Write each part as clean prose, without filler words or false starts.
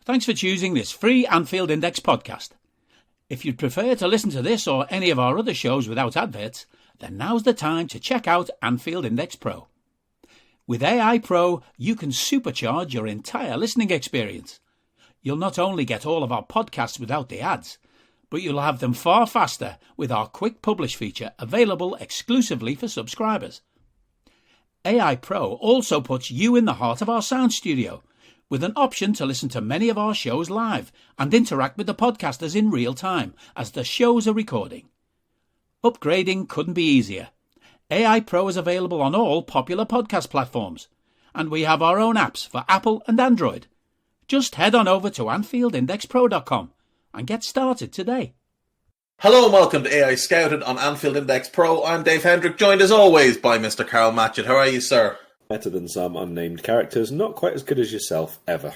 Thanks for choosing this free Anfield Index podcast. If you'd prefer to listen to this or any of our other shows without adverts, then now's the time to check out Anfield Index Pro. With AEye Pro, you can supercharge your entire listening experience. You'll not only get all of our podcasts without the ads, but you'll have them far faster with our Quick Publish feature available exclusively for subscribers. AEye Pro also puts you in the heart of our sound studio, with an option to listen to many of our shows live and interact with the podcasters in real time as the shows are recording. Upgrading couldn't be easier. AEye Pro is available on all popular podcast platforms, and we have our own apps for Apple and Android. Just head on over to AnfieldIndexPro.com and get started today. Hello and welcome to AEye Scouted on Anfield Index Pro. I'm Dave Hendrick, joined as always by Mr. Karl Matchett. How are you, sir? Better than some unnamed characters, not quite as good as yourself, ever.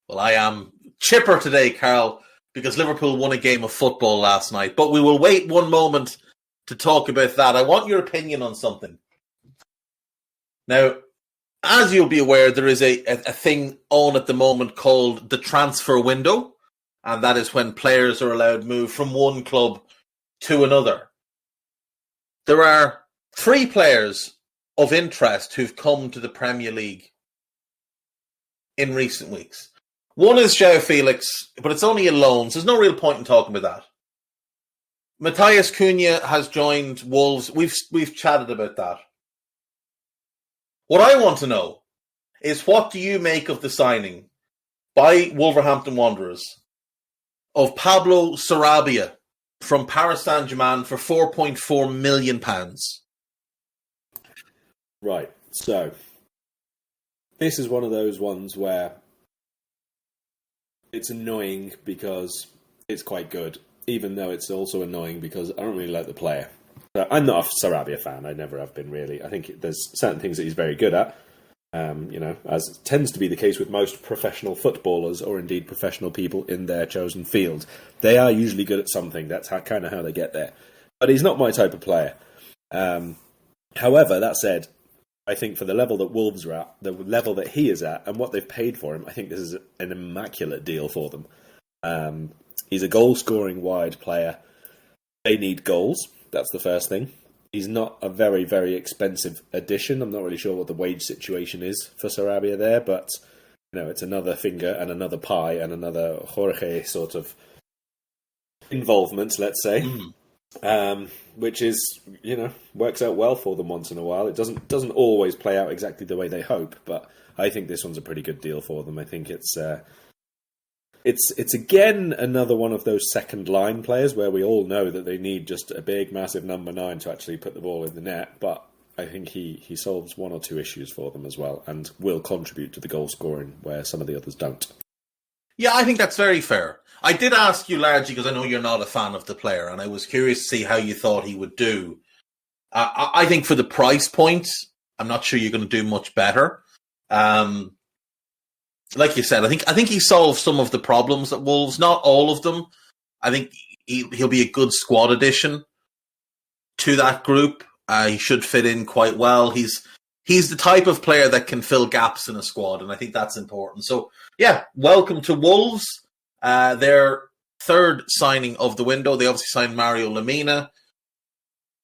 Well, I am chipper today, Karl, because Liverpool won a game of football last night, but we will wait one moment to talk about that. I want your opinion on something. Now, as you'll be aware, there is a thing on at the moment called the transfer window, and that is when players are allowed to move from one club to another. There are 3 players of interest who've come to the Premier League in recent weeks. One is João Felix, but it's only a loan, so there's no real point in talking about that. Matheus Cunha has joined Wolves. We've chatted about that. What I want to know is, what do you make of the signing by Wolverhampton Wanderers of Pablo Sarabia from Paris Saint-Germain for £4.4 million? Right, so this is one of those ones where it's annoying because it's quite good, even though it's also annoying because I don't really like the player. I'm not a Sarabia fan, I never have been really. I think there's certain things that he's very good at, as tends to be the case with most professional footballers or indeed professional people in their chosen field. They are usually good at something, that's kind of how they get there. But he's not my type of player. However, that said, I think for the level that Wolves are at, the level that he is at, and what they've paid for him, I think this is an immaculate deal for them. He's a goal-scoring wide player. They need goals. That's the first thing. He's not a very, very expensive addition. I'm not really sure what the wage situation is for Sarabia there, but it's another finger and another pie and another Jorge sort of involvement, let's say. Which is, works out well for them once in a while. It doesn't always play out exactly the way they hope, but I think this one's a pretty good deal for them. I think it's again another one of those second line players where we all know that they need just a big, massive number 9 to actually put the ball in the net, but I think he solves one or two issues for them as well and will contribute to the goal scoring where some of the others don't. Yeah, I think that's very fair. I did ask you largely because I know you're not a fan of the player, and I was curious to see how you thought he would do. I think for the price point, I'm not sure you're going to do much better. Like you said, I think he solves some of the problems at Wolves, not all of them. I think he'll be a good squad addition to that group. He should fit in quite well. He's the type of player that can fill gaps in a squad, and I think that's important. So, yeah, welcome to Wolves. Their third signing of the window. They obviously signed Mario Lemina,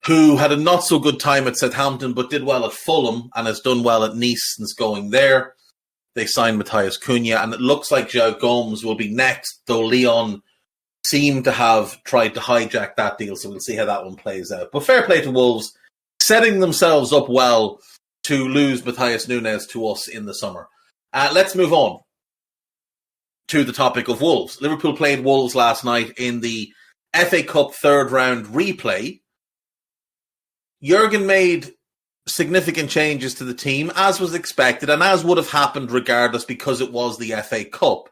who had a not-so-good time at Southampton, but did well at Fulham and has done well at Nice since going there. They signed Matheus Cunha, and it looks like João Gomes will be next, though Lyon seem to have tried to hijack that deal, so we'll see how that one plays out. But fair play to Wolves, setting themselves up well to lose Matheus Nunes to us in the summer. Let's move on to the topic of Wolves. Liverpool played Wolves last night in the FA Cup third round replay. Jurgen made significant changes to the team, as was expected, and as would have happened regardless because it was the FA Cup.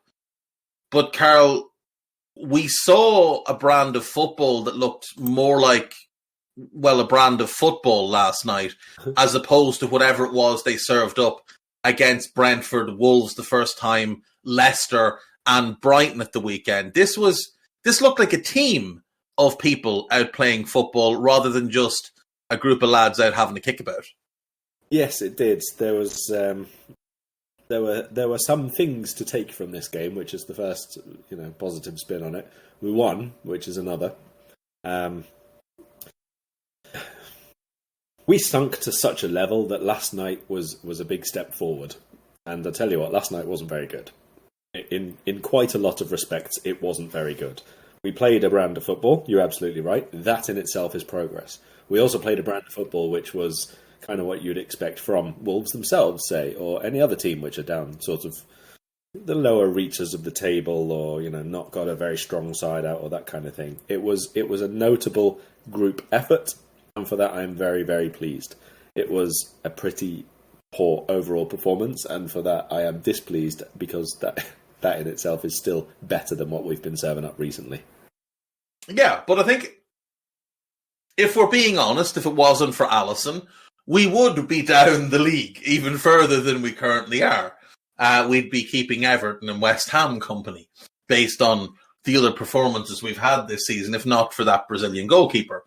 But, Karl, we saw a brand of football that looked more like, a brand of football last night, as opposed to whatever it was they served up against Brentford, Wolves the first time, Leicester and Brighton at the weekend. This looked like a team of people out playing football rather than just a group of lads out having a kickabout. Yes, it did. There was there were some things to take from this game, which is the first positive spin on it. We won, which is another. We sunk to such a level that last night was a big step forward. And I tell you what, last night wasn't very good. In quite a lot of respects, it wasn't very good. We played a brand of football, you're absolutely right. That in itself is progress. We also played a brand of football which was kind of what you'd expect from Wolves themselves, say, or any other team which are down sort of the lower reaches of the table, or not got a very strong side out, or that kind of thing. It was a notable group effort, and for that I'm very, very pleased. It was a pretty poor overall performance, and for that I am displeased, because that in itself is still better than what we've been serving up recently. Yeah, but I think if we're being honest, if it wasn't for Alisson, we would be down the league even further than we currently are. We'd be keeping Everton and West Ham company based on the other performances we've had this season, if not for that Brazilian goalkeeper.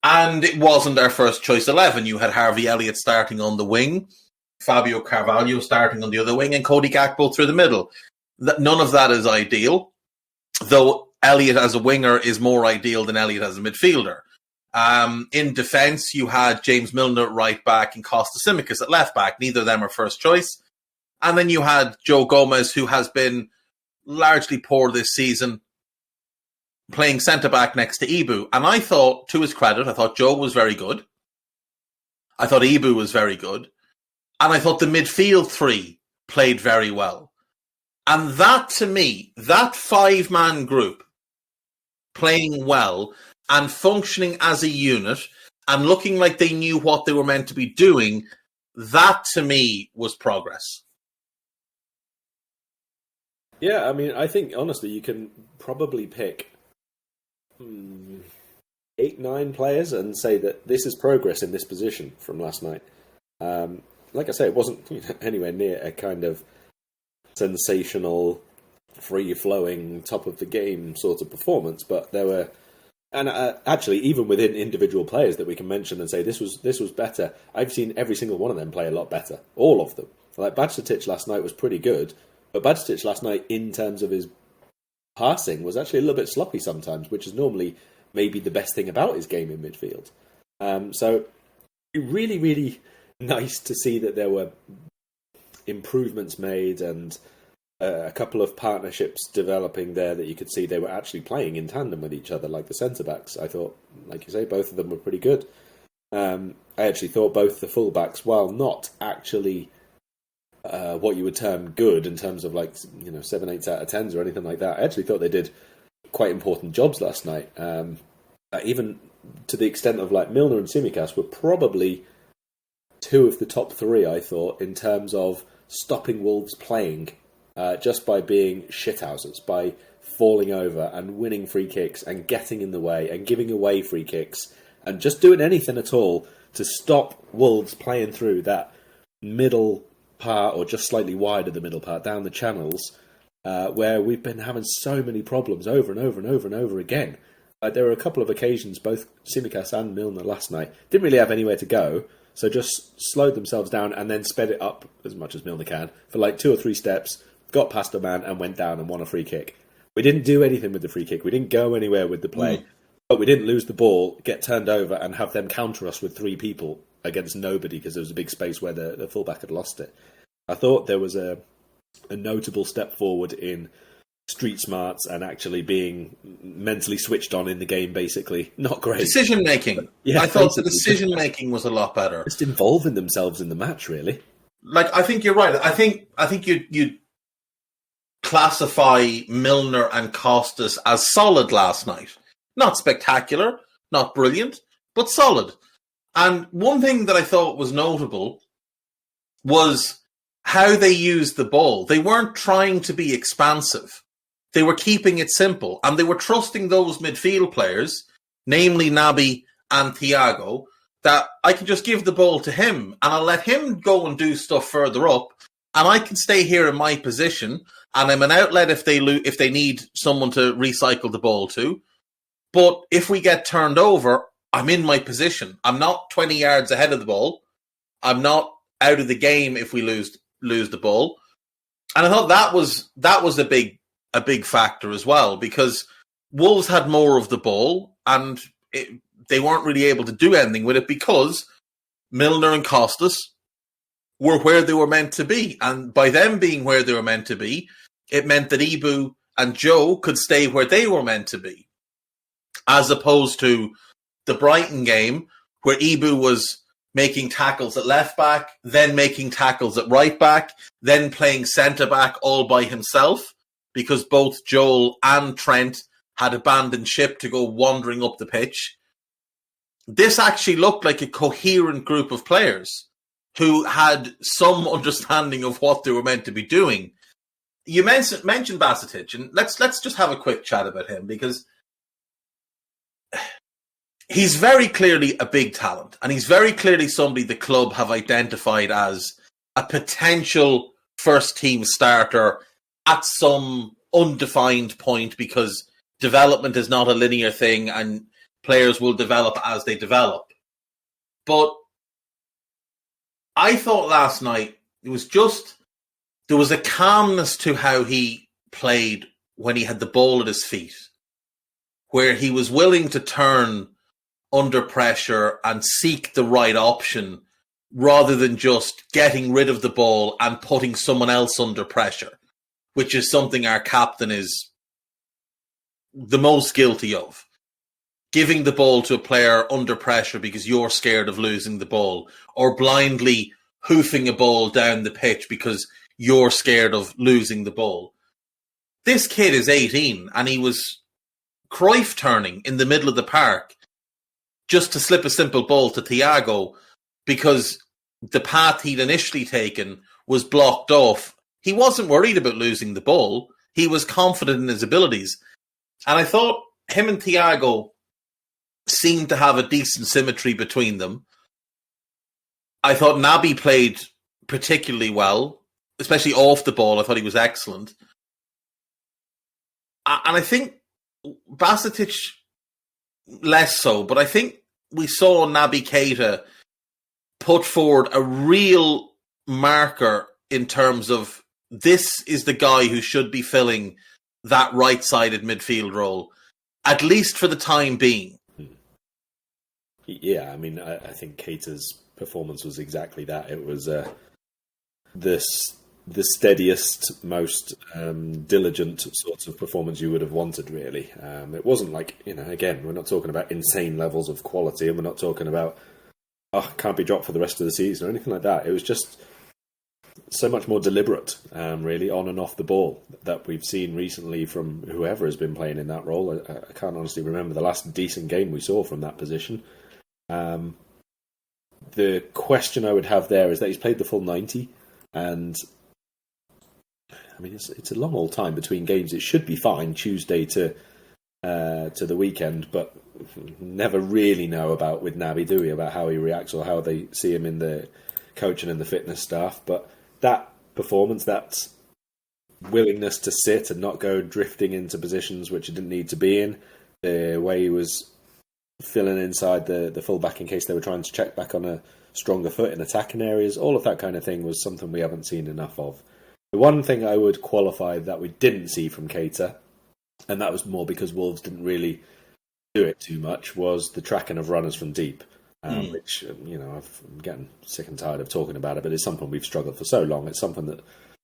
And it wasn't our first choice 11. You had Harvey Elliott starting on the wing, Fabio Carvalho starting on the other wing, and Cody Gakpo through the middle. None of that is ideal, though Elliott as a winger is more ideal than Elliott as a midfielder. In defence, you had James Milner at right back and Costa Tsimikas at left back. Neither of them are first choice. And then you had Joe Gomez, who has been largely poor this season, playing centre-back next to Ibu. And I thought, to his credit, I thought Joe was very good. I thought Ibu was very good. And I thought the midfield three played very well. And that, to me, that five-man group playing well and functioning as a unit and looking like they knew what they were meant to be doing, that, to me, was progress. Yeah, I mean, I think, honestly, you can probably pick 8, 9 players and say that this is progress in this position from last night. Like I say, it wasn't anywhere near a kind of sensational, free-flowing, top-of-the-game sort of performance, but there were... And actually, even within individual players that we can mention and say, this was better, I've seen every single one of them play a lot better. All of them. Like, Bajcetic last night was pretty good, but Bajcetic last night, in terms of his passing, was actually a little bit sloppy sometimes, which is normally maybe the best thing about his game in midfield. So, really, really nice to see that there were improvements made and a couple of partnerships developing there that you could see they were actually playing in tandem with each other, like the centre-backs. I thought, like you say, both of them were pretty good. I actually thought both the full-backs, while not actually what you would term good in terms of 7, 8 out of 10s or anything like that, I actually thought they did quite important jobs last night. Even to the extent of Milner and Tsimikas were probably 2 of the top 3, I thought, in terms of stopping Wolves playing just by being shithouses, by falling over and winning free kicks and getting in the way and giving away free kicks and just doing anything at all to stop Wolves playing through that middle part or just slightly wide of the middle part down the channels where we've been having so many problems over and over and over and over again. There were a couple of occasions, both Tsimikas and Milner last night, didn't really have anywhere to go, so just slowed themselves down and then sped it up as much as Milner can for 2 or 3 steps, got past a man and went down and won a free kick. We didn't do anything with the free kick. We didn't go anywhere with the play. But we didn't lose the ball, get turned over and have them counter us with 3 people against nobody because there was a big space where the fullback had lost it. I thought there was a notable step forward in street smarts and actually being mentally switched on in the game, basically. Not great. Decision-making. Yeah, I thought the decision-making was a lot better. Just involving themselves in the match, really. I think you're right. I think you'd classify Milner and Costas as solid last night. Not spectacular, not brilliant, but solid. And one thing that I thought was notable was how they used the ball. They weren't trying to be expansive. They were keeping it simple, and they were trusting those midfield players, namely Naby and Thiago, that I can just give the ball to him, and I'll let him go and do stuff further up, and I can stay here in my position, and I'm an outlet if they need someone to recycle the ball to. But if we get turned over, I'm in my position. I'm not 20 yards ahead of the ball. I'm not out of the game if we lose the ball. And I thought that was a big factor as well, because Wolves had more of the ball and they weren't really able to do anything with it because Milner and Costas were where they were meant to be. And by them being where they were meant to be, it meant that Ibu and Joe could stay where they were meant to be. As opposed to the Brighton game, where Ibu was making tackles at left back, then making tackles at right back, then playing centre back all by himself, because both Joel and Trent had abandoned ship to go wandering up the pitch. This actually looked like a coherent group of players who had some understanding of what they were meant to be doing. You mentioned Basetic, and let's just have a quick chat about him, because he's very clearly a big talent, and he's very clearly somebody the club have identified as a potential first-team starter at some undefined point, because development is not a linear thing and players will develop as they develop. But I thought last night there was a calmness to how he played when he had the ball at his feet, where he was willing to turn under pressure and seek the right option rather than just getting rid of the ball and putting someone else under pressure, which is something our captain is the most guilty of. Giving the ball to a player under pressure because you're scared of losing the ball, or blindly hoofing a ball down the pitch because you're scared of losing the ball. This kid is 18 and he was Cruyff turning in the middle of the park just to slip a simple ball to Thiago because the path he'd initially taken was blocked off. He wasn't worried about losing the ball. He was confident in his abilities. And I thought him and Thiago seemed to have a decent symmetry between them. I thought Naby played particularly well, especially off the ball. I thought he was excellent. And I think Basetic less so, but I think we saw Naby Keita put forward a real marker in terms of this is the guy who should be filling that right-sided midfield role, at least for the time being. Yeah, I mean, I think Keita's performance was exactly that. It was the steadiest, most diligent sorts of performance you would have wanted, really. It wasn't like, again, we're not talking about insane levels of quality, and we're not talking about, can't be dropped for the rest of the season or anything like that. It was just so much more deliberate, really, on and off the ball that we've seen recently from whoever has been playing in that role. I can't honestly remember the last decent game we saw from that position. The question I would have there is that he's played the full 90, and I mean it's a long old time between games. It should be fine Tuesday to the weekend, but never really know about with Naby, do we, about how he reacts or how they see him in the coaching and the fitness staff. But that performance, that willingness to sit and not go drifting into positions which he didn't need to be in, the way he was filling inside the full-back in case they were trying to check back on a stronger foot in attacking areas, all of that kind of thing was something we haven't seen enough of. The one thing I would qualify that we didn't see from Keita, and that was more because Wolves didn't really do it too much, was the tracking of runners from deep, which, I'm getting sick and tired of talking about it, but it's something we've struggled for so long. It's something that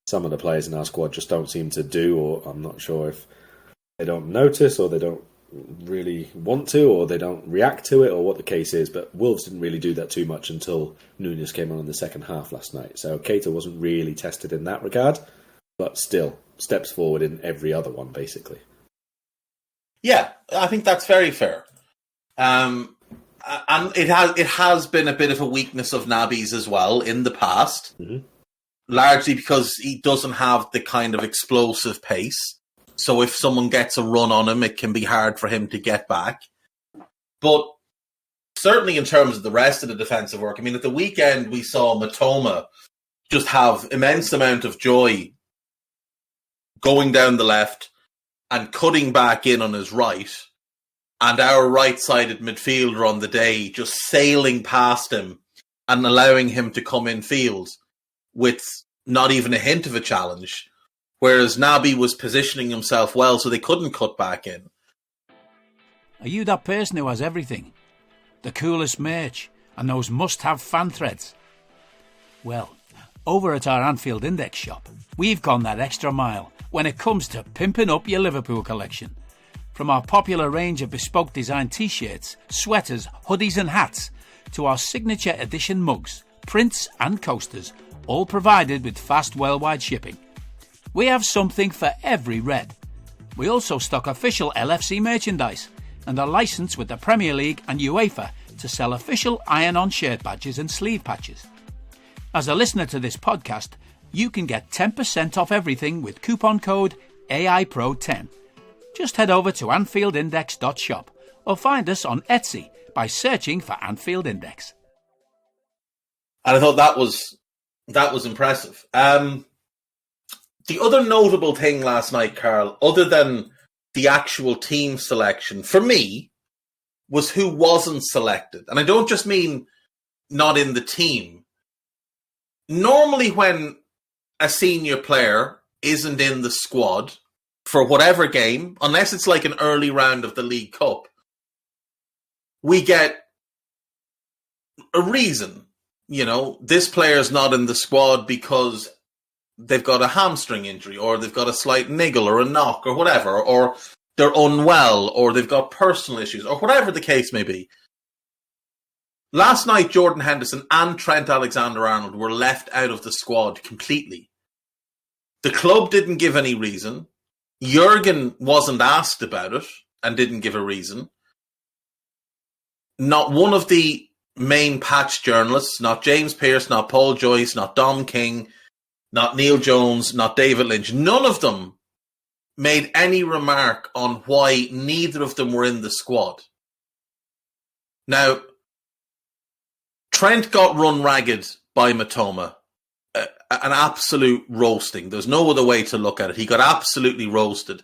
some of the players in our squad just don't seem to do, or I'm not sure if they don't notice or they don't really want to, or they don't react to it, or what the case is. But Wolves didn't really do that too much until Núñez came on in the second half last night. So Keita wasn't really tested in that regard, but still steps forward in every other one, basically. Yeah, I think that's very fair. And it has been a bit of a weakness of Naby's as well in the past, largely because he doesn't have the kind of explosive pace. So if someone gets a run on him, it can be hard for him to get back. But certainly in terms of the rest of the defensive work, I mean, at the weekend we saw Matoma just have immense amount of joy going down the left and cutting back in on his right, and our right-sided midfielder on the day just sailing past him and allowing him to come in field with not even a hint of a challenge, whereas Naby was positioning himself well so they couldn't cut back in. Are you that person who has everything? The coolest merch and those must-have fan threads? Well, over at our Anfield Index shop, we've gone that extra mile when it comes to pimping up your Liverpool collection. From our popular range of bespoke design t-shirts, sweaters, hoodies and hats, to our signature edition mugs, prints and coasters, all provided with fast worldwide shipping. We have something for every red. We also stock official LFC merchandise and are licensed with the Premier League and UEFA to sell official iron-on shirt badges and sleeve patches. As a listener to this podcast, you can get 10% off everything with coupon code AEyePro10. Just head over to AnfieldIndex.shop or find us on Etsy by searching for Anfield Index. And I thought that was impressive. The other notable thing last night, Karl, other than the actual team selection, for me, was who wasn't selected. And I don't just mean not in the team. Normally when a senior player isn't in the squad for whatever game, unless it's like an early round of the League Cup, we get a reason. You know, this player's not in the squad because they've got a hamstring injury, or they've got a slight niggle or a knock or whatever, or they're unwell, or they've got personal issues, or whatever the case may be. Last night, Jordan Henderson and Trent Alexander-Arnold were left out of the squad completely. The club didn't give any reason. Jurgen wasn't asked about it and didn't give a reason. Not one of the main patch journalists, not James Pearce, not Paul Joyce, not Dom King, not Neil Jones, not David Lynch, none of them made any remark on why neither of them were in the squad. Now, Trent got run ragged by Mitoma. An absolute roasting. There's no other way to look at it. He got absolutely roasted.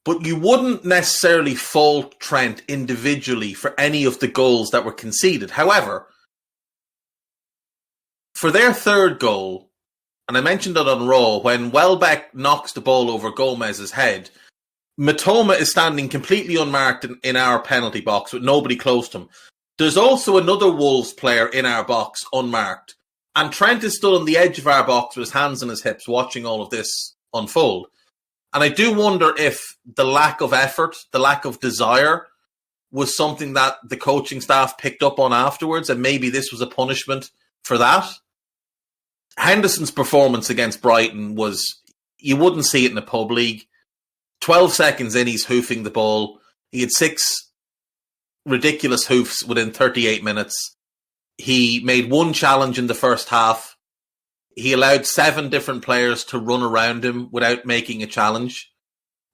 But you wouldn't necessarily fault Trent individually for any of the goals that were conceded. However, for their third goal, and I mentioned it on Raw, when Welbeck knocks the ball over Gomez's head, Mitoma is standing completely unmarked in our penalty box with nobody close to him. There's also another Wolves player in our box, unmarked. And Trent is still on the edge of our box with his hands on his hips watching all of this unfold. And I do wonder if the lack of effort, the lack of desire was something that the coaching staff picked up on afterwards, and maybe this was a punishment for that. Henderson's performance against Brighton was, you wouldn't see it in a pub league. 12 seconds in, he's hoofing the ball. He had 6 ridiculous hoofs within 38 minutes. He made one challenge in the first half. He allowed 7 different players to run around him without making a challenge.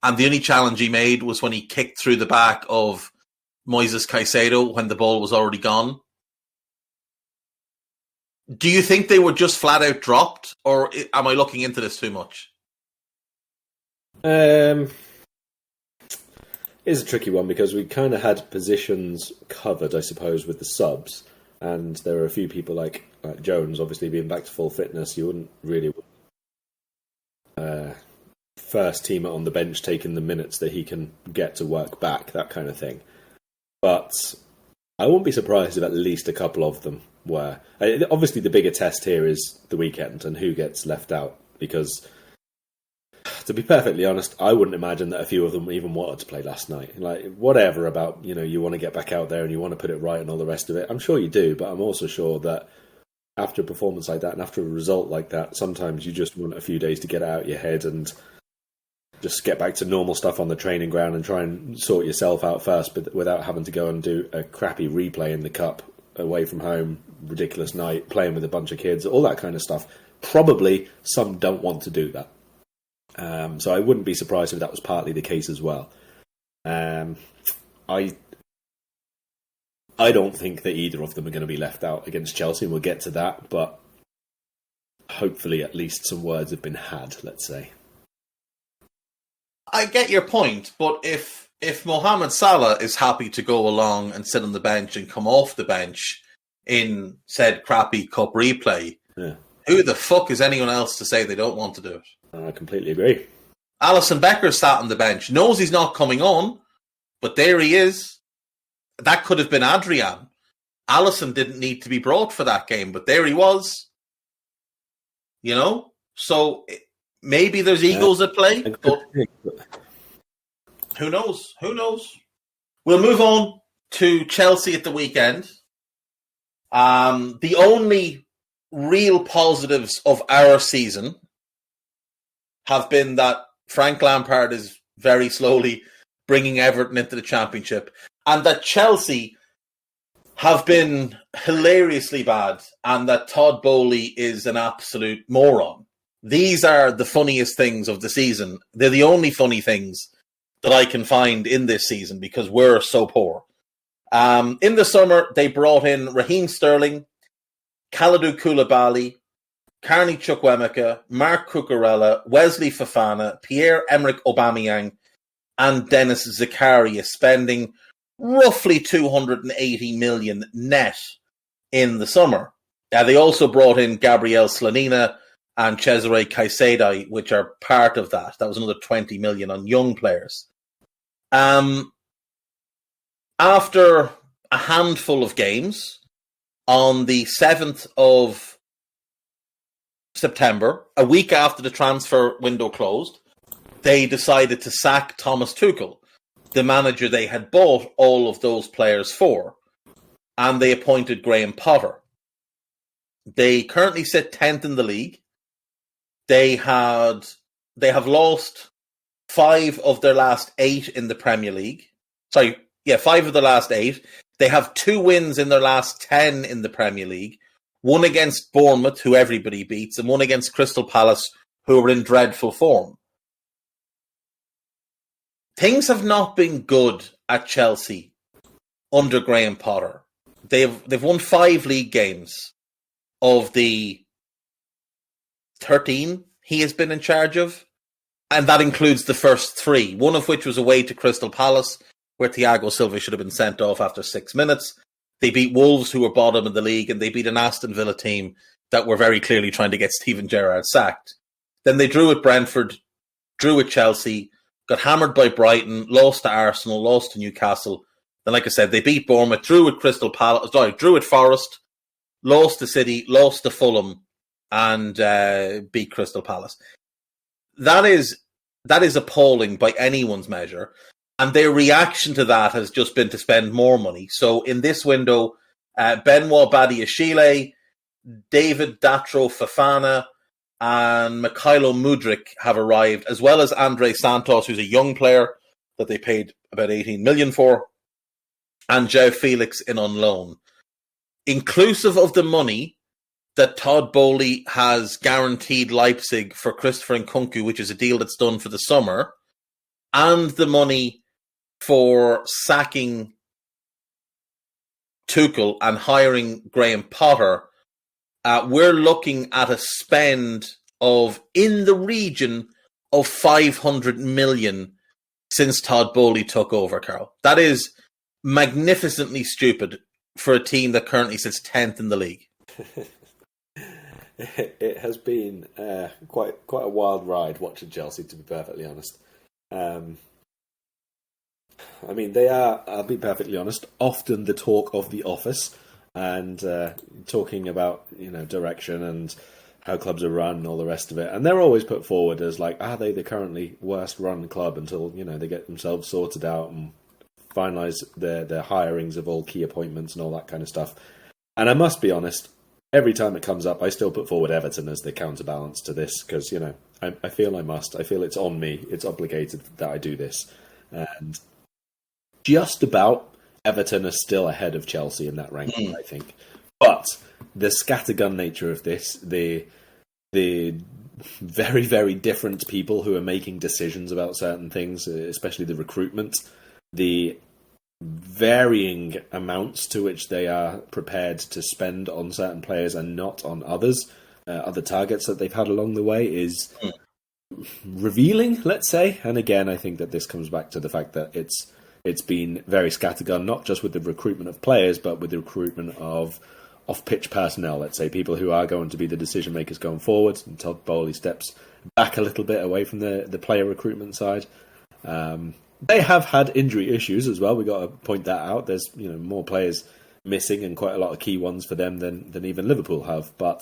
And the only challenge he made was when he kicked through the back of Moises Caicedo when the ball was already gone. Do you think they were just flat out dropped, or am I looking into this too much? It's a tricky one because we kind of had positions covered, I suppose, with the subs. And there were a few people like Jones, obviously being back to full fitness. You wouldn't really first teamer on the bench taking the minutes that he can get to work back, that kind of thing. But I wouldn't be surprised if at least a couple of them were. Obviously, the bigger test here is the weekend and who gets left out. Because, to be perfectly honest, I wouldn't imagine that a few of them even wanted to play last night. Like, whatever about, you want to get back out there and you want to put it right and all the rest of it. I'm sure you do, but I'm also sure that after a performance like that and after a result like that, sometimes you just want a few days to get it out of your head and just get back to normal stuff on the training ground and try and sort yourself out first, but without having to go and do a crappy replay in the cup away from home, ridiculous night, playing with a bunch of kids, all that kind of stuff. Probably some don't want to do that. So I wouldn't be surprised if that was partly the case as well. I don't think that either of them are going to be left out against Chelsea, and we'll get to that, but hopefully at least some words have been had, let's say. I get your point, but if Mohamed Salah is happy to go along and sit on the bench and come off the bench in said crappy cup replay, Who the fuck is anyone else to say they don't want to do it? I completely agree. Alisson Becker sat on the bench, knows he's not coming on, but there he is. That could have been Adrian. Alisson didn't need to be brought for that game, but there he was. You know? So maybe there's egos at play, but who knows? Who knows? We'll move on to Chelsea at the weekend. The only real positives of our season have been that Frank Lampard is very slowly bringing Everton into the Championship, and that Chelsea have been hilariously bad, and that Todd Boehly is an absolute moron. These are the funniest things of the season. They're the only funny things that I can find in this season because we're so poor. In the summer, they brought in Raheem Sterling, Kalidou Koulibaly, Carney Chukwuemeka, Mark Cucurella, Wesley Fofana, Pierre-Emerick Aubameyang, and Dennis Zakaria, spending roughly 280 million net in the summer. They also brought in Gabriel Slonina and Cesare Caicedo, which are part of that. That was another 20 million on young players. After a handful of games, on the 7th of September, a week after the transfer window closed, they decided to sack Thomas Tuchel, the manager they had bought all of those players for, and they appointed Graham Potter. They currently sit 10th in the league. They have lost 5 of their last 8 in the Premier League. 5 of the last 8. They have 2 wins in their last 10 in the Premier League. One against Bournemouth, who everybody beats, and one against Crystal Palace, who are in dreadful form. Things have not been good at Chelsea under Graham Potter. They've won 5 league games of the 13 he has been in charge of, and that includes the first 3, one of which was away to Crystal Palace, where Thiago Silva should have been sent off after 6 minutes. They beat Wolves, who were bottom of the league, and they beat an Aston Villa team that were very clearly trying to get Steven Gerrard sacked. Then they drew at Brentford, drew at Chelsea, got hammered by Brighton, lost to Arsenal, lost to Newcastle. Then, like I said, they beat Bournemouth, drew at Forest, lost to City, lost to Fulham, and beat Crystal Palace. That is appalling by anyone's measure. And their reaction to that has just been to spend more money. So in this window, Benoit Badiashile, David Datro Fofana, and Mikhailo Mudryk have arrived, as well as Andre Santos, who's a young player that they paid about 18 million for, and João Felix in on loan. Inclusive of the money that Todd Boehly has guaranteed Leipzig for Christopher Nkunku, which is a deal that's done for the summer, and the money for sacking Tuchel and hiring Graham Potter, we're looking at a spend of in the region of 500 million since Todd Boehly took over, Karl. That is magnificently stupid for a team that currently sits 10th in the league. It has been quite a wild ride watching Chelsea, to be perfectly honest. I mean, they are, I'll be perfectly honest, often the talk of the office, and talking about, direction and how clubs are run and all the rest of it. And they're always put forward as like, are they the currently worst run club until, they get themselves sorted out and finalise their hirings of all key appointments and all that kind of stuff. And I must be honest, every time it comes up, I still put forward Everton as the counterbalance to this because, I feel I must. I feel it's on me. It's obligated that I do this. And just about Everton are still ahead of Chelsea in that ranking, I think. But the scattergun nature of this, the very, very different people who are making decisions about certain things, especially the recruitment, the varying amounts to which they are prepared to spend on certain players and not on others, other targets that they've had along the way is revealing, let's say. And again, I think that this comes back to the fact that it's been very scattergun, not just with the recruitment of players, but with the recruitment of off-pitch personnel, let's say, people who are going to be the decision makers going forward, and Todd Bowley steps back a little bit away from the player recruitment side. They have had injury issues as well. We got to point that out. There's more players missing and quite a lot of key ones for them than even Liverpool have. But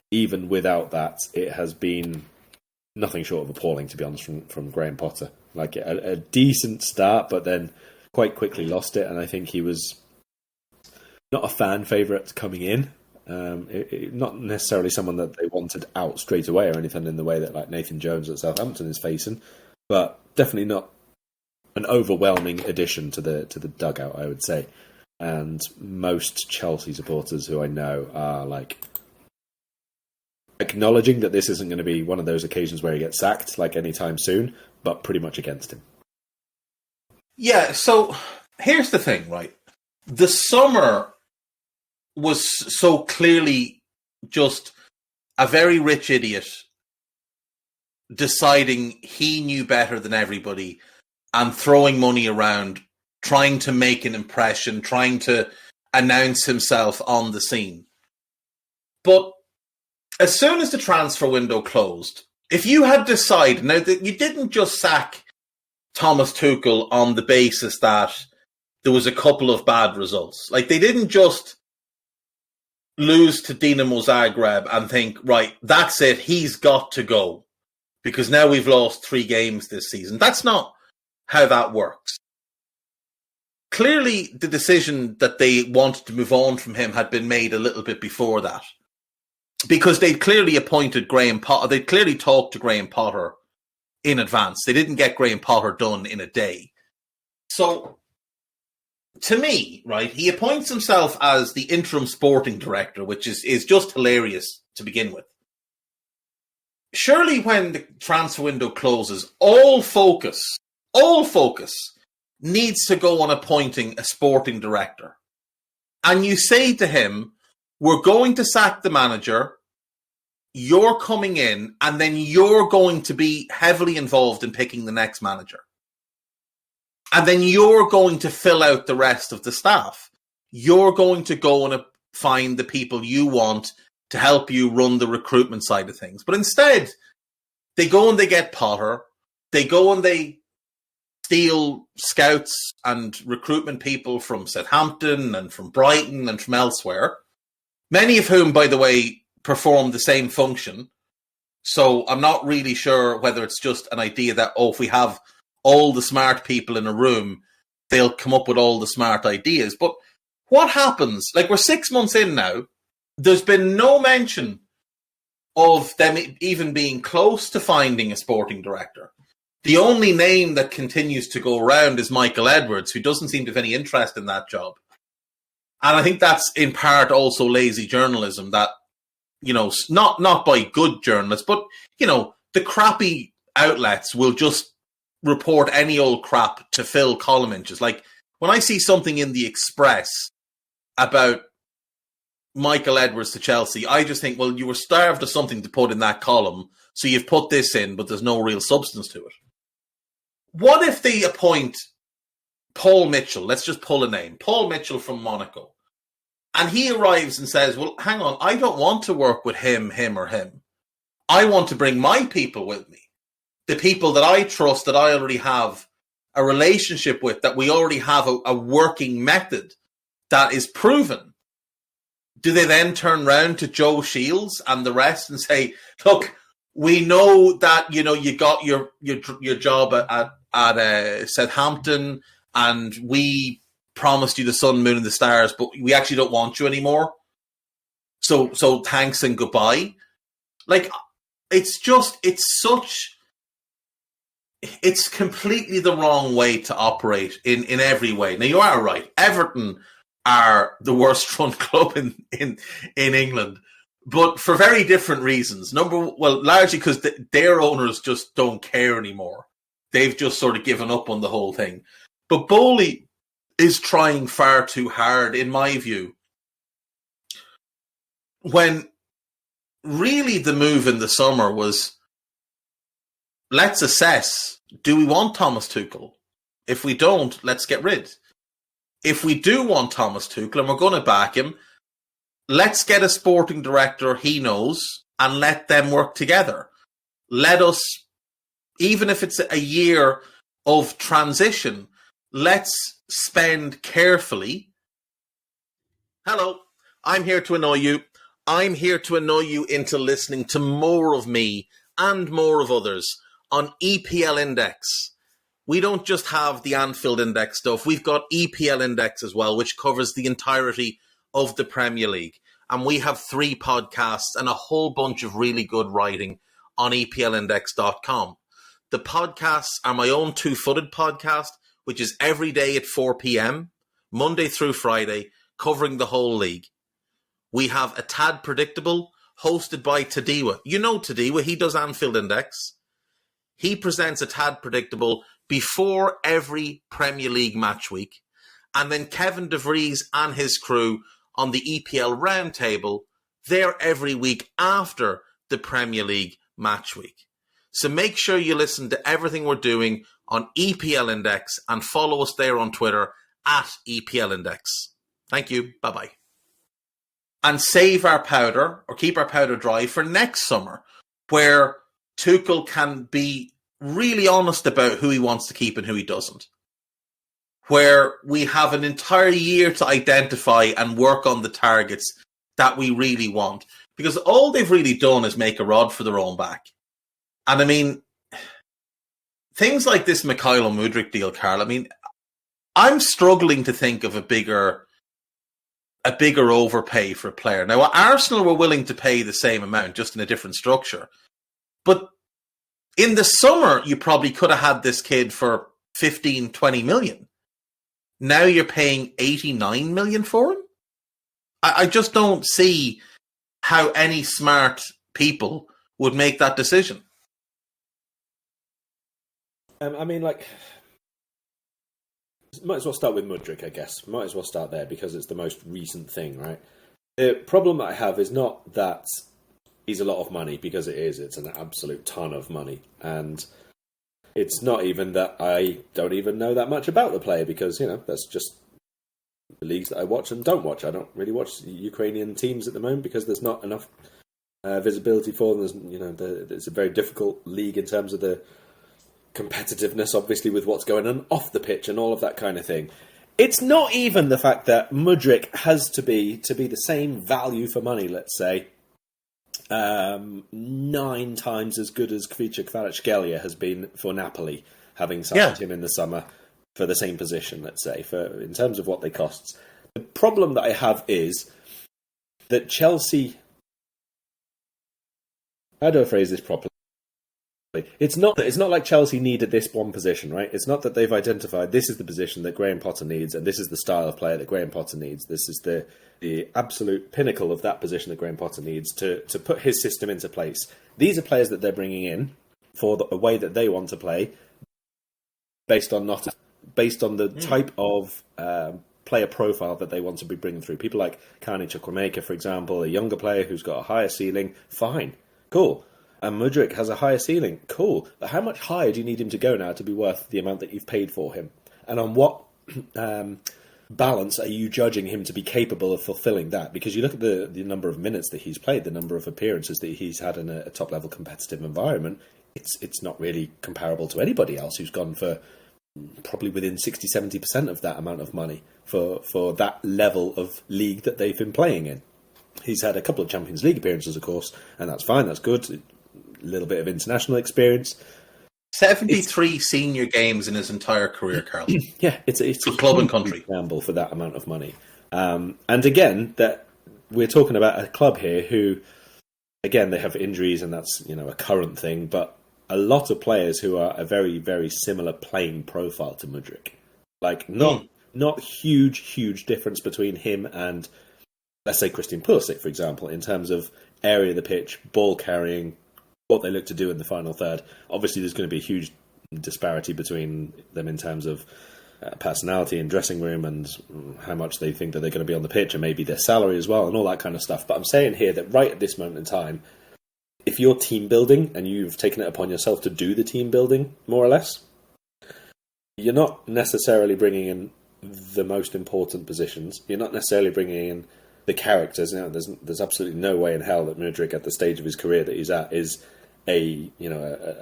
even without that, it has been nothing short of appalling, to be honest, from Graham Potter. Like a decent start, but then quite quickly lost it. And I think he was not a fan favourite coming in. Not necessarily someone that they wanted out straight away or anything in the way that like Nathan Jones at Southampton is facing, but definitely not an overwhelming addition to the dugout, I would say. And most Chelsea supporters who I know are like acknowledging that this isn't going to be one of those occasions where he gets sacked like anytime soon, but pretty much against him. Yeah, so here's the thing, right? The summer was so clearly just a very rich idiot deciding he knew better than everybody and throwing money around, trying to make an impression, trying to announce himself on the scene. But as soon as the transfer window closed, if you had decided, now that you didn't just sack Thomas Tuchel on the basis that there was a couple of bad results. Like, they didn't just lose to Dinamo Zagreb and think, right, that's it, he's got to go, because now we've lost 3 games this season. That's not how that works. Clearly, the decision that they wanted to move on from him had been made a little bit before that, because they'd clearly appointed Graham Potter. They'd clearly talked to Graham Potter in advance. They didn't get Graham Potter done in a day. So, to me, right, he appoints himself as the interim sporting director, which is just hilarious to begin with. Surely when the transfer window closes, all focus needs to go on appointing a sporting director. And you say to him, we're going to sack the manager, you're coming in, and then you're going to be heavily involved in picking the next manager. And then you're going to fill out the rest of the staff. You're going to go and find the people you want to help you run the recruitment side of things. But instead, they go and they get Potter. They go and they steal scouts and recruitment people from Southampton and from Brighton and from elsewhere. Many of whom, by the way, perform the same function. So I'm not really sure whether it's just an idea that, if we have all the smart people in a room, they'll come up with all the smart ideas. But what happens? Like, we're 6 months in now. There's been no mention of them even being close to finding a sporting director. The only name that continues to go around is Michael Edwards, who doesn't seem to have any interest in that job. And I think that's in part also lazy journalism that, not by good journalists, but, the crappy outlets will just report any old crap to fill column inches. Like, when I see something in the Express about Michael Edwards to Chelsea, I just think, well, you were starved of something to put in that column, so you've put this in, but there's no real substance to it. What if they appoint Paul Mitchell? Let's just pull a name. Paul Mitchell from Monaco. And he arrives and says, well, hang on, I don't want to work with him, or him. I want to bring my people with me. The people that I trust, that I already have a relationship with, that we already have a working method that is proven. Do they then turn around to Joe Shields and the rest and say, look, we know that, you got your job at Southampton, and we promised you the sun, moon, and the stars, but we actually don't want you anymore. So thanks and goodbye. Like, it's completely the wrong way to operate in every way. Now, you are right. Everton are the worst run club in England, but for very different reasons. Largely because their owners just don't care anymore. They've just sort of given up on the whole thing. But Bowley is trying far too hard, in my view, when really the move in the summer was, let's assess, do we want Thomas Tuchel? If we don't, let's get rid. If we do want Thomas Tuchel and we're going to back him, let's get a sporting director he knows and let them work together. Let us, even if it's a year of transition, let's spend carefully. Hello, I'm here to annoy you. I'm here to annoy you into listening to more of me and more of others on EPL Index. We don't just have the Anfield Index stuff. We've got EPL Index as well, which covers the entirety of the Premier League. And we have 3 podcasts and a whole bunch of really good writing on EPLindex.com. The podcasts are my own two-footed podcast, which is every day at 4 p.m., Monday through Friday, covering the whole league. We have A Tad Predictable, hosted by Tadiwa. You know Tadiwa, he does Anfield Index. He presents A Tad Predictable before every Premier League match week. And then Kevin DeVries and his crew on the EPL Roundtable, they're every week after the Premier League match week. So make sure you listen to everything we're doing on EPL Index and follow us there on Twitter at EPL Index. Thank you. Bye-bye. And save our powder, or keep our powder dry for next summer, where Tuchel can be really honest about who he wants to keep and who he doesn't. Where we have an entire year to identify and work on the targets that we really want. Because all they've really done is make a rod for their own back. And I mean, things like this Mikhailo Mudryk deal, Karl, I mean, I'm struggling to think of a bigger overpay for a player. Now, Arsenal were willing to pay the same amount, just in a different structure. But in the summer, you probably could have had this kid for 15, 20 million. Now you're paying 89 million for him? I just don't see how any smart people would make that decision. I mean, like, might as well start with Mudryk, I guess. Might as well start there because it's the most recent thing, right? The problem I have is not that he's a lot of money, because it is. It's an absolute ton of money. And it's not even that I don't even know that much about the player, because, you know, that's just the leagues that I watch and don't watch. I don't really watch Ukrainian teams at the moment because there's not enough visibility for them. There's, you know, it's a very difficult league in terms of the competitiveness, obviously, with what's going on off the pitch and all of that kind of thing. It's not even the fact that Mudryk has to be the same value for money, let's say, 9 times as good as Kvicha Kvaratskhelia has been for Napoli, having signed him in the summer for the same position, let's say, in terms of what they cost. The problem that I have is that Chelsea... How do I phrase this properly? It's not like Chelsea needed this one position, right? It's not that they've identified this is the position that Graham Potter needs and this is the style of player that Graham Potter needs. This is the absolute pinnacle of that position that Graham Potter needs to put his system into place. These are players that they're bringing in for the way that they want to play, based on the type of player profile that they want to be bringing through. People like Carney Chukwuemeka, for example, a younger player who's got a higher ceiling, fine, cool. And Mudryk has a higher ceiling. Cool. But how much higher do you need him to go now to be worth the amount that you've paid for him? And on what balance are you judging him to be capable of fulfilling that? Because you look at the number of minutes that he's played, the number of appearances that he's had in a top-level competitive environment, it's not really comparable to anybody else who's gone for probably within 60-70% of that amount of money for that level of league that they've been playing in. He's had a couple of Champions League appearances, of course, and that's fine, that's good. A little bit of international experience. 73 senior games in his entire career, Karl. Yeah, it's a club and country gamble for that amount of money. And again, that we're talking about a club here who, again, they have injuries, and that's, you know, a current thing. But a lot of players who are a very, very similar playing profile to Mudryk, like not huge difference between him and, let's say, Christian Pulisic, for example, in terms of area of the pitch, ball carrying, what they look to do in the final third. Obviously, there's going to be a huge disparity between them in terms of personality and dressing room and how much they think that they're going to be on the pitch and maybe their salary as well and all that kind of stuff. But I'm saying here that right at this moment in time, if you're team building and you've taken it upon yourself to do the team building, more or less, you're not necessarily bringing in the most important positions. You're not necessarily bringing in the characters. There's absolutely no way in hell that Mudryk, at the stage of his career that he's at, is a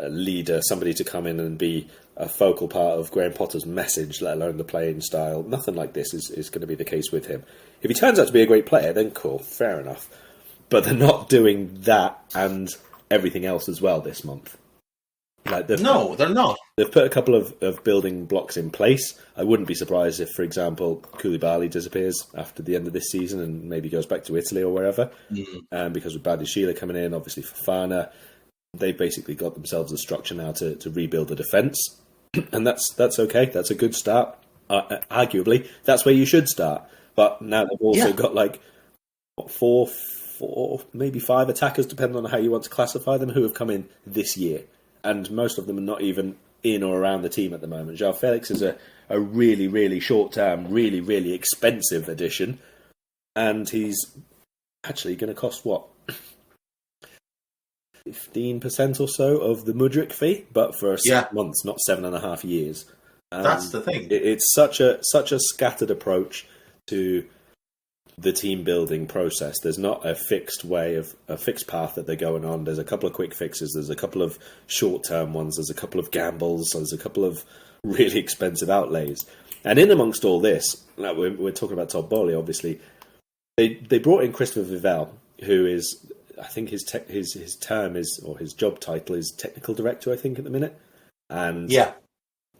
leader, somebody to come in and be a focal part of Graham Potter's message, let alone the playing style. Nothing like this is going to be the case with him. If he turns out to be a great player, then cool, fair enough. But they're not doing that and everything else as well this month. No, they're not. They've put a couple of building blocks in place. I wouldn't be surprised if, for example, Koulibaly disappears after the end of this season and maybe goes back to Italy or wherever. Because with Badiashile coming in, obviously Fofana, they've basically got themselves a structure now to rebuild the defence. And that's okay. That's a good start. Arguably, that's where you should start. But now they've also got four, maybe 5 attackers, depending on how you want to classify them, who have come in this year. And most of them are not even in or around the team at the moment. João Felix is a really, really short-term, really, really expensive addition. And he's actually going to cost, 15% or so of the Mudryk fee, but for 6 months, not 7.5 years. That's the thing. It's such a scattered approach to the team building process. There's not a fixed path that they're going on. There's a couple of quick fixes. There's a couple of short-term ones. There's a couple of gambles. There's a couple of really expensive outlays. And in amongst all this, we're talking about Todd Bowley, obviously. They brought in Christopher Vivell, who is, I think his term is, or his job title is technical director, I think, at the minute. And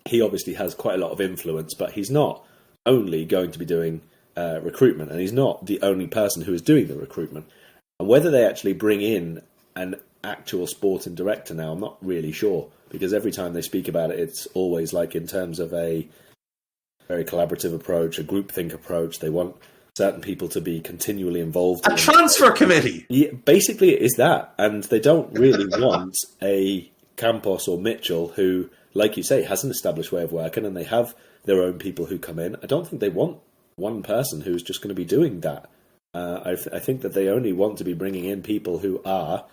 he obviously has quite a lot of influence, but he's not only going to be doing recruitment, and he's not the only person who is doing the recruitment. And whether they actually bring in an actual sporting director now, I'm not really sure, because every time they speak about it, it's always like in terms of a very collaborative approach, a groupthink approach. They want certain people to be continually involved. A transfer committee! Yeah, basically it is that. And they don't really want a Campos or Mitchell who, like you say, has an established way of working, and they have their own people who come in. I don't think they want one person who's just going to be doing that. I think that they only want to be bringing in people who are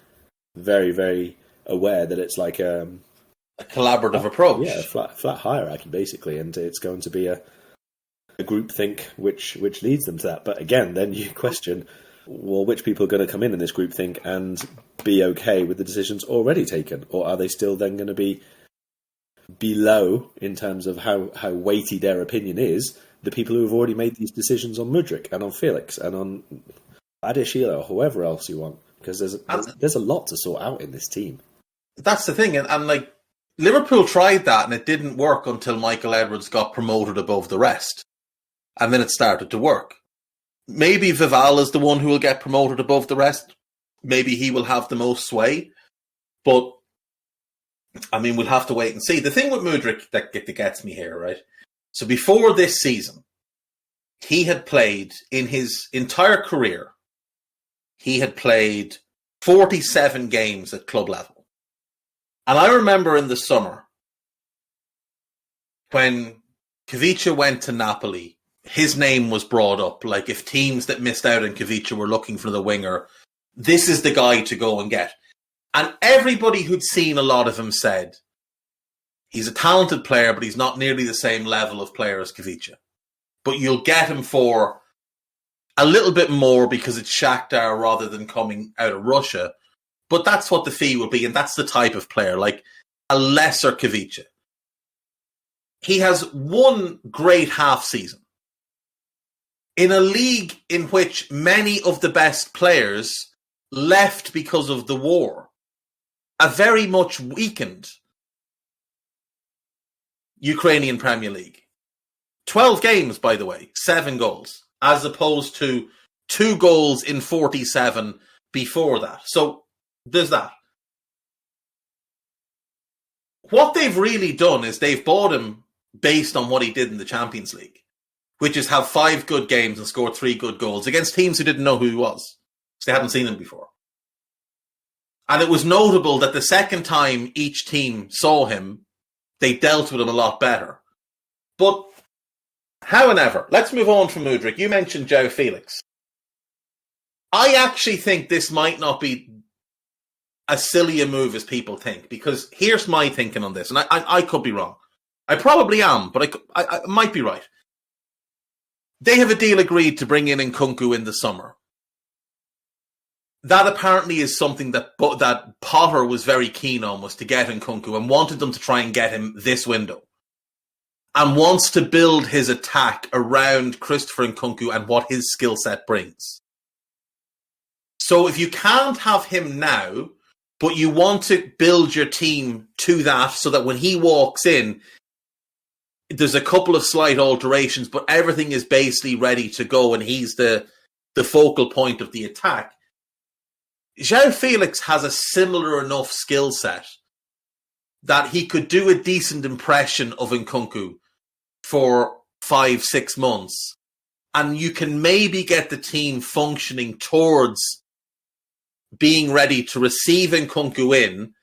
very, very aware that it's like a collaborative approach. Yeah, a flat hierarchy, basically, and it's going to be a group think which leads them to that. But again, then you question, well, which people are going to come in this group think and be okay with the decisions already taken? Or are they still then going to be below, in terms of how weighty their opinion is, the people who have already made these decisions on Mudryk and on Felix and on Badiashile or whoever else you want? Because there's a lot to sort out in this team. That's the thing. And like, Liverpool tried that and it didn't work until Michael Edwards got promoted above the rest. And then it started to work. Maybe Vival is the one who will get promoted above the rest. Maybe he will have the most sway. But, I mean, we'll have to wait and see. The thing with Mudryk that gets me here, right? So before this season, he had played, in his entire career, he had played 47 games at club level. And I remember in the summer, when Kavica went to Napoli, his name was brought up. Like, if teams that missed out on Kavica were looking for the winger, this is the guy to go and get. And everybody who'd seen a lot of him said, he's a talented player, but he's not nearly the same level of player as Kavica. But you'll get him for a little bit more because it's Shakhtar rather than coming out of Russia. But that's what the fee will be, and that's the type of player, like a lesser Kavica. He has one great half season in a league in which many of the best players left because of the war. A very much weakened Ukrainian Premier League. 12 games, by the way, 7 goals, as opposed to 2 goals in 47 before that. So there's that. What they've really done is they've bought him based on what he did in the Champions League, which is have 5 good games and score 3 good goals against teams who didn't know who he was, because they hadn't seen him before. And it was notable that the second time each team saw him, they dealt with him a lot better. But, however, let's move on from Mudryk. You mentioned João Felix. I actually think this might not be as silly a move as people think, because here's my thinking on this, and I could be wrong. I probably am, but I might be right. They have a deal agreed to bring in Nkunku in the summer. that apparently is something that Potter was very keen on, was to get Nkunku and wanted them to try and get him this window. And wants to build his attack around Christopher Nkunku and what his skill set brings. So if you can't have him now, but you want to build your team to that so that when he walks in, there's a couple of slight alterations, but everything is basically ready to go and he's the focal point of the attack. João Felix has a similar enough skill set that he could do a decent impression of Nkunku for 5-6 months, and you can maybe get the team functioning towards being ready to receive Nkunku in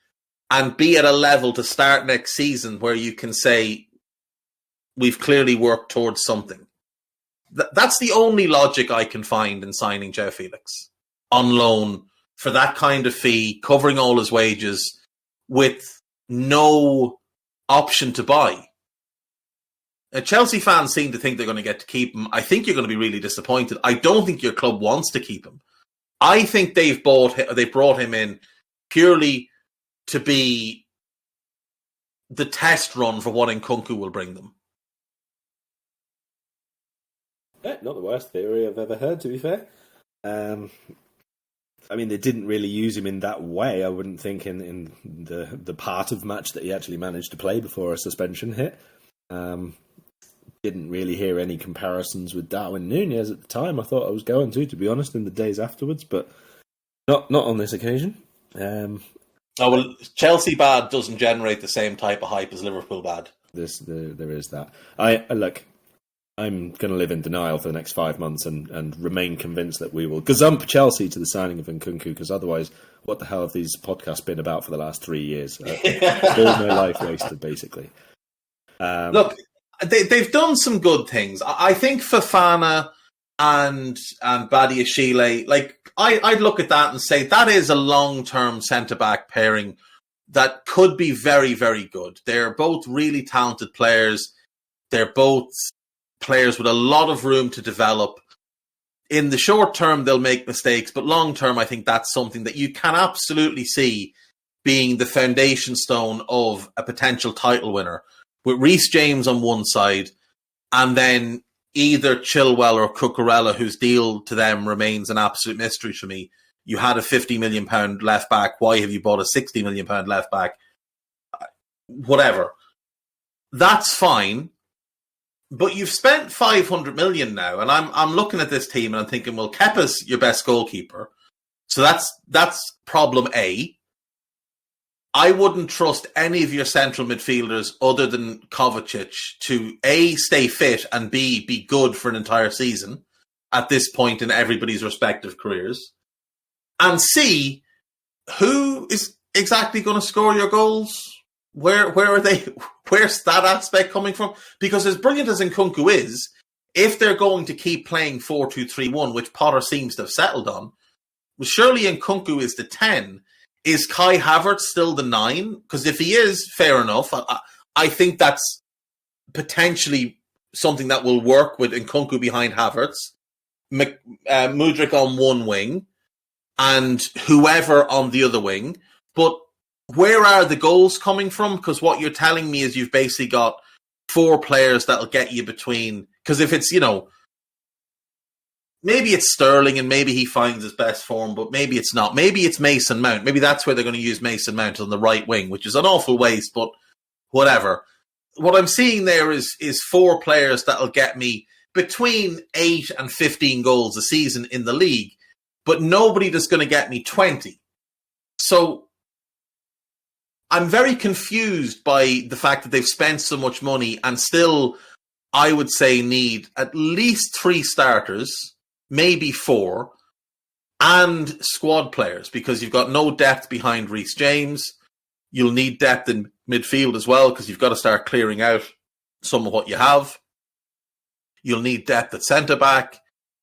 and be at a level to start next season where you can say, we've clearly worked towards something. That's the only logic I can find in signing João Felix on loan for that kind of fee, covering all his wages with no option to buy. Chelsea fans seem to think they're going to get to keep him. I think you're going to be really disappointed. I don't think your club wants to keep him. I think they brought him in purely to be the test run for what Nkunku will bring them. Yeah, not the worst theory I've ever heard, to be fair. I mean, they didn't really use him in that way, I wouldn't think, in the part of match that he actually managed to play before a suspension hit. Didn't really hear any comparisons with Darwin Núñez at the time. I thought I was going to be honest, in the days afterwards, but not on this occasion. Chelsea bad doesn't generate the same type of hype as Liverpool bad. There is that. Look, I'm going to live in denial for the next 5 months and remain convinced that we will gazump Chelsea to the signing of Nkunku, because otherwise, what the hell have these podcasts been about for the last 3 years? All my life wasted, basically. Look, they've done some good things. I think Fofana and Badiashile, like I'd look at that and say that is a long-term centre-back pairing that could be very, very good. They're both really talented players. They're both players with a lot of room to develop. In the short term, they'll make mistakes, but long term, I think that's something that you can absolutely see being the foundation stone of a potential title winner, with Reece James on one side, and then either Chilwell or Cucurella, whose deal to them remains an absolute mystery to me. You had a £50 million left back. Why have you bought a £60 million left back? Whatever. That's fine. But you've spent 500 million now, and I'm looking at this team and I'm thinking, well, Kepa's your best goalkeeper. So that's problem A. I wouldn't trust any of your central midfielders other than Kovacic to A, stay fit, and B, be good for an entire season at this point in everybody's respective careers. And C, who is exactly going to score your goals? Where are they? Where's that aspect coming from? Because as brilliant as Nkunku is, if they're going to keep playing 4-2-3-1, which Potter seems to have settled on, well, surely Nkunku is the 10. Is Kai Havertz still the 9? Because if he is, fair enough. I think that's potentially something that will work with Nkunku behind Havertz, Mudryk on one wing, and whoever on the other wing. But where are the goals coming from? Because what you're telling me is you've basically got 4 players that'll get you between. Because if it's, maybe it's Sterling and maybe he finds his best form, but maybe it's not. Maybe it's Mason Mount. Maybe that's where they're going to use Mason Mount on the right wing, which is an awful waste, but whatever. What I'm seeing there is 4 players that'll get me between 8 and 15 goals a season in the league, but nobody that's going to get me 20. So I'm very confused by the fact that they've spent so much money and still, I would say, need at least 3 starters, maybe 4, and squad players, because you've got no depth behind Reece James. You'll need depth in midfield as well, because you've got to start clearing out some of what you have. You'll need depth at centre-back.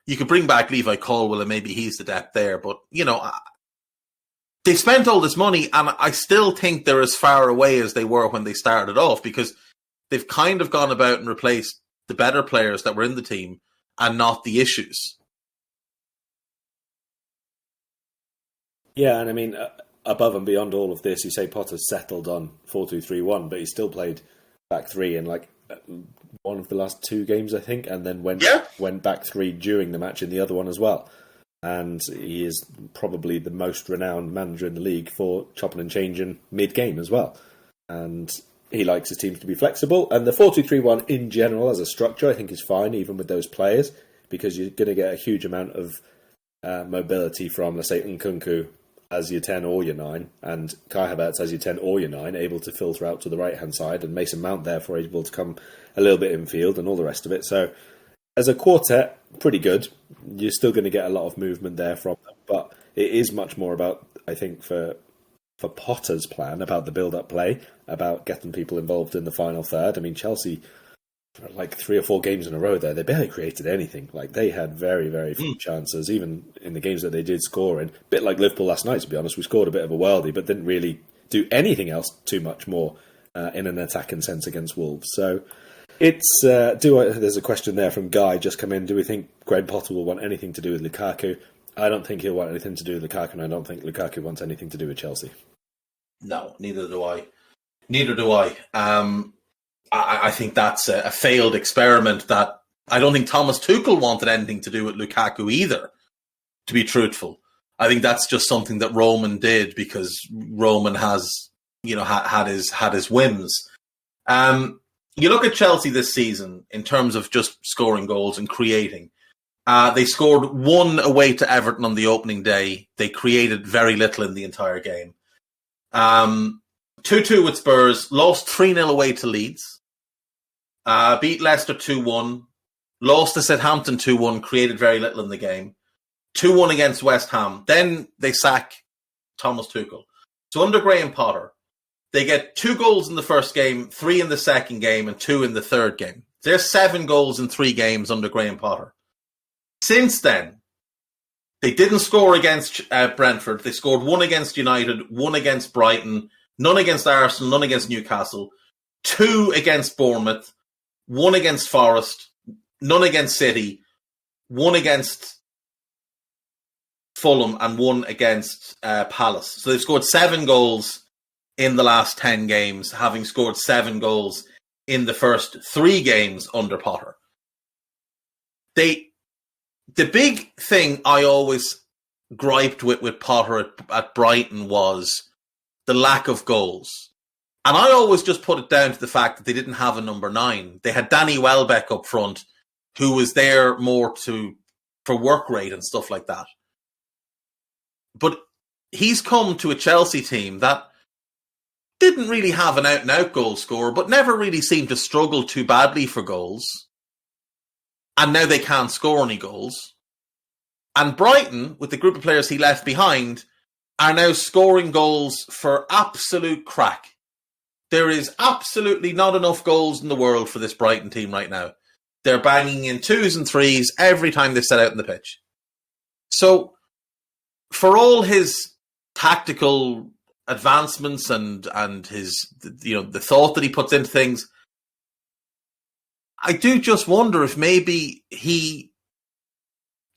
You could bring back Levi Colwill and maybe he's the depth there, but, they spent all this money, and I still think they're as far away as they were when they started off, because they've kind of gone about and replaced the better players that were in the team and not the issues. Yeah, and I mean, above and beyond all of this, you say Potter's settled on 4-2-3-1, but he still played back three in one of the last two games, I think, and then went back three during the match in the other one as well. And he is probably the most renowned manager in the league for chopping and changing mid-game as well. And he likes his teams to be flexible. And the 4-2-3-1 in general as a structure, I think, is fine, even with those players, because you're going to get a huge amount of mobility from, let's say, Nkunku as your 10 or your 9, and Kai Havertz as your 10 or your 9, able to filter out to the right-hand side, and Mason Mount therefore able to come a little bit infield and all the rest of it. So as a quartet, pretty good. You're still going to get a lot of movement there from them, but it is much more about, I think, for Potter's plan, about the build-up play, about getting people involved in the final third. I mean, Chelsea, for 3 or 4 games in a row there, they barely created anything. They had very, very few chances, even in the games that they did score in. A bit like Liverpool last night, to be honest. We scored a bit of a worldie, but didn't really do anything else too much more in an attacking sense against Wolves. So it's there's a question there from Guy just come in. Do we think Graham Potter will want anything to do with Lukaku? I don't think he'll want anything to do with Lukaku, and I don't think Lukaku wants anything to do with Chelsea. No, neither do I. I think that's a failed experiment that I don't think Thomas Tuchel wanted anything to do with Lukaku either, to be truthful. I think that's just something that Roman did because Roman has, had his whims. You look at Chelsea this season in terms of just scoring goals and creating. They scored 1 away to Everton on the opening day. They created very little in the entire game. 2-2 with Spurs, lost 3-0 away to Leeds, beat Leicester 2-1, lost to Southampton 2-1, created very little in the game, 2-1 against West Ham. Then they sack Thomas Tuchel. So under Graham Potter, they get 2 goals in the first game, 3 in the second game, and 2 in the third game. There's 7 goals in 3 games under Graham Potter. Since then, they didn't score against Brentford. They scored 1 against United, 1 against Brighton, none against Arsenal, none against Newcastle, 2 against Bournemouth, 1 against Forest, none against City, 1 against Fulham, and 1 against Palace. So they've scored 7 goals in the last 10 games, having scored 7 goals in the first 3 games under Potter. The big thing I always griped with Potter at Brighton was the lack of goals. And I always just put it down to the fact that they didn't have a number 9. They had Danny Welbeck up front, who was there more for work rate and stuff like that. But he's come to a Chelsea team that didn't really have an out-and-out goal scorer, but never really seemed to struggle too badly for goals. And now they can't score any goals. And Brighton, with the group of players he left behind, are now scoring goals for absolute crack. There is absolutely not enough goals in the world for this Brighton team right now. They're banging in 2s and 3s every time they set out in the pitch. So, for all his tactical advancements and his, the thought that he puts into things, I do just wonder if maybe he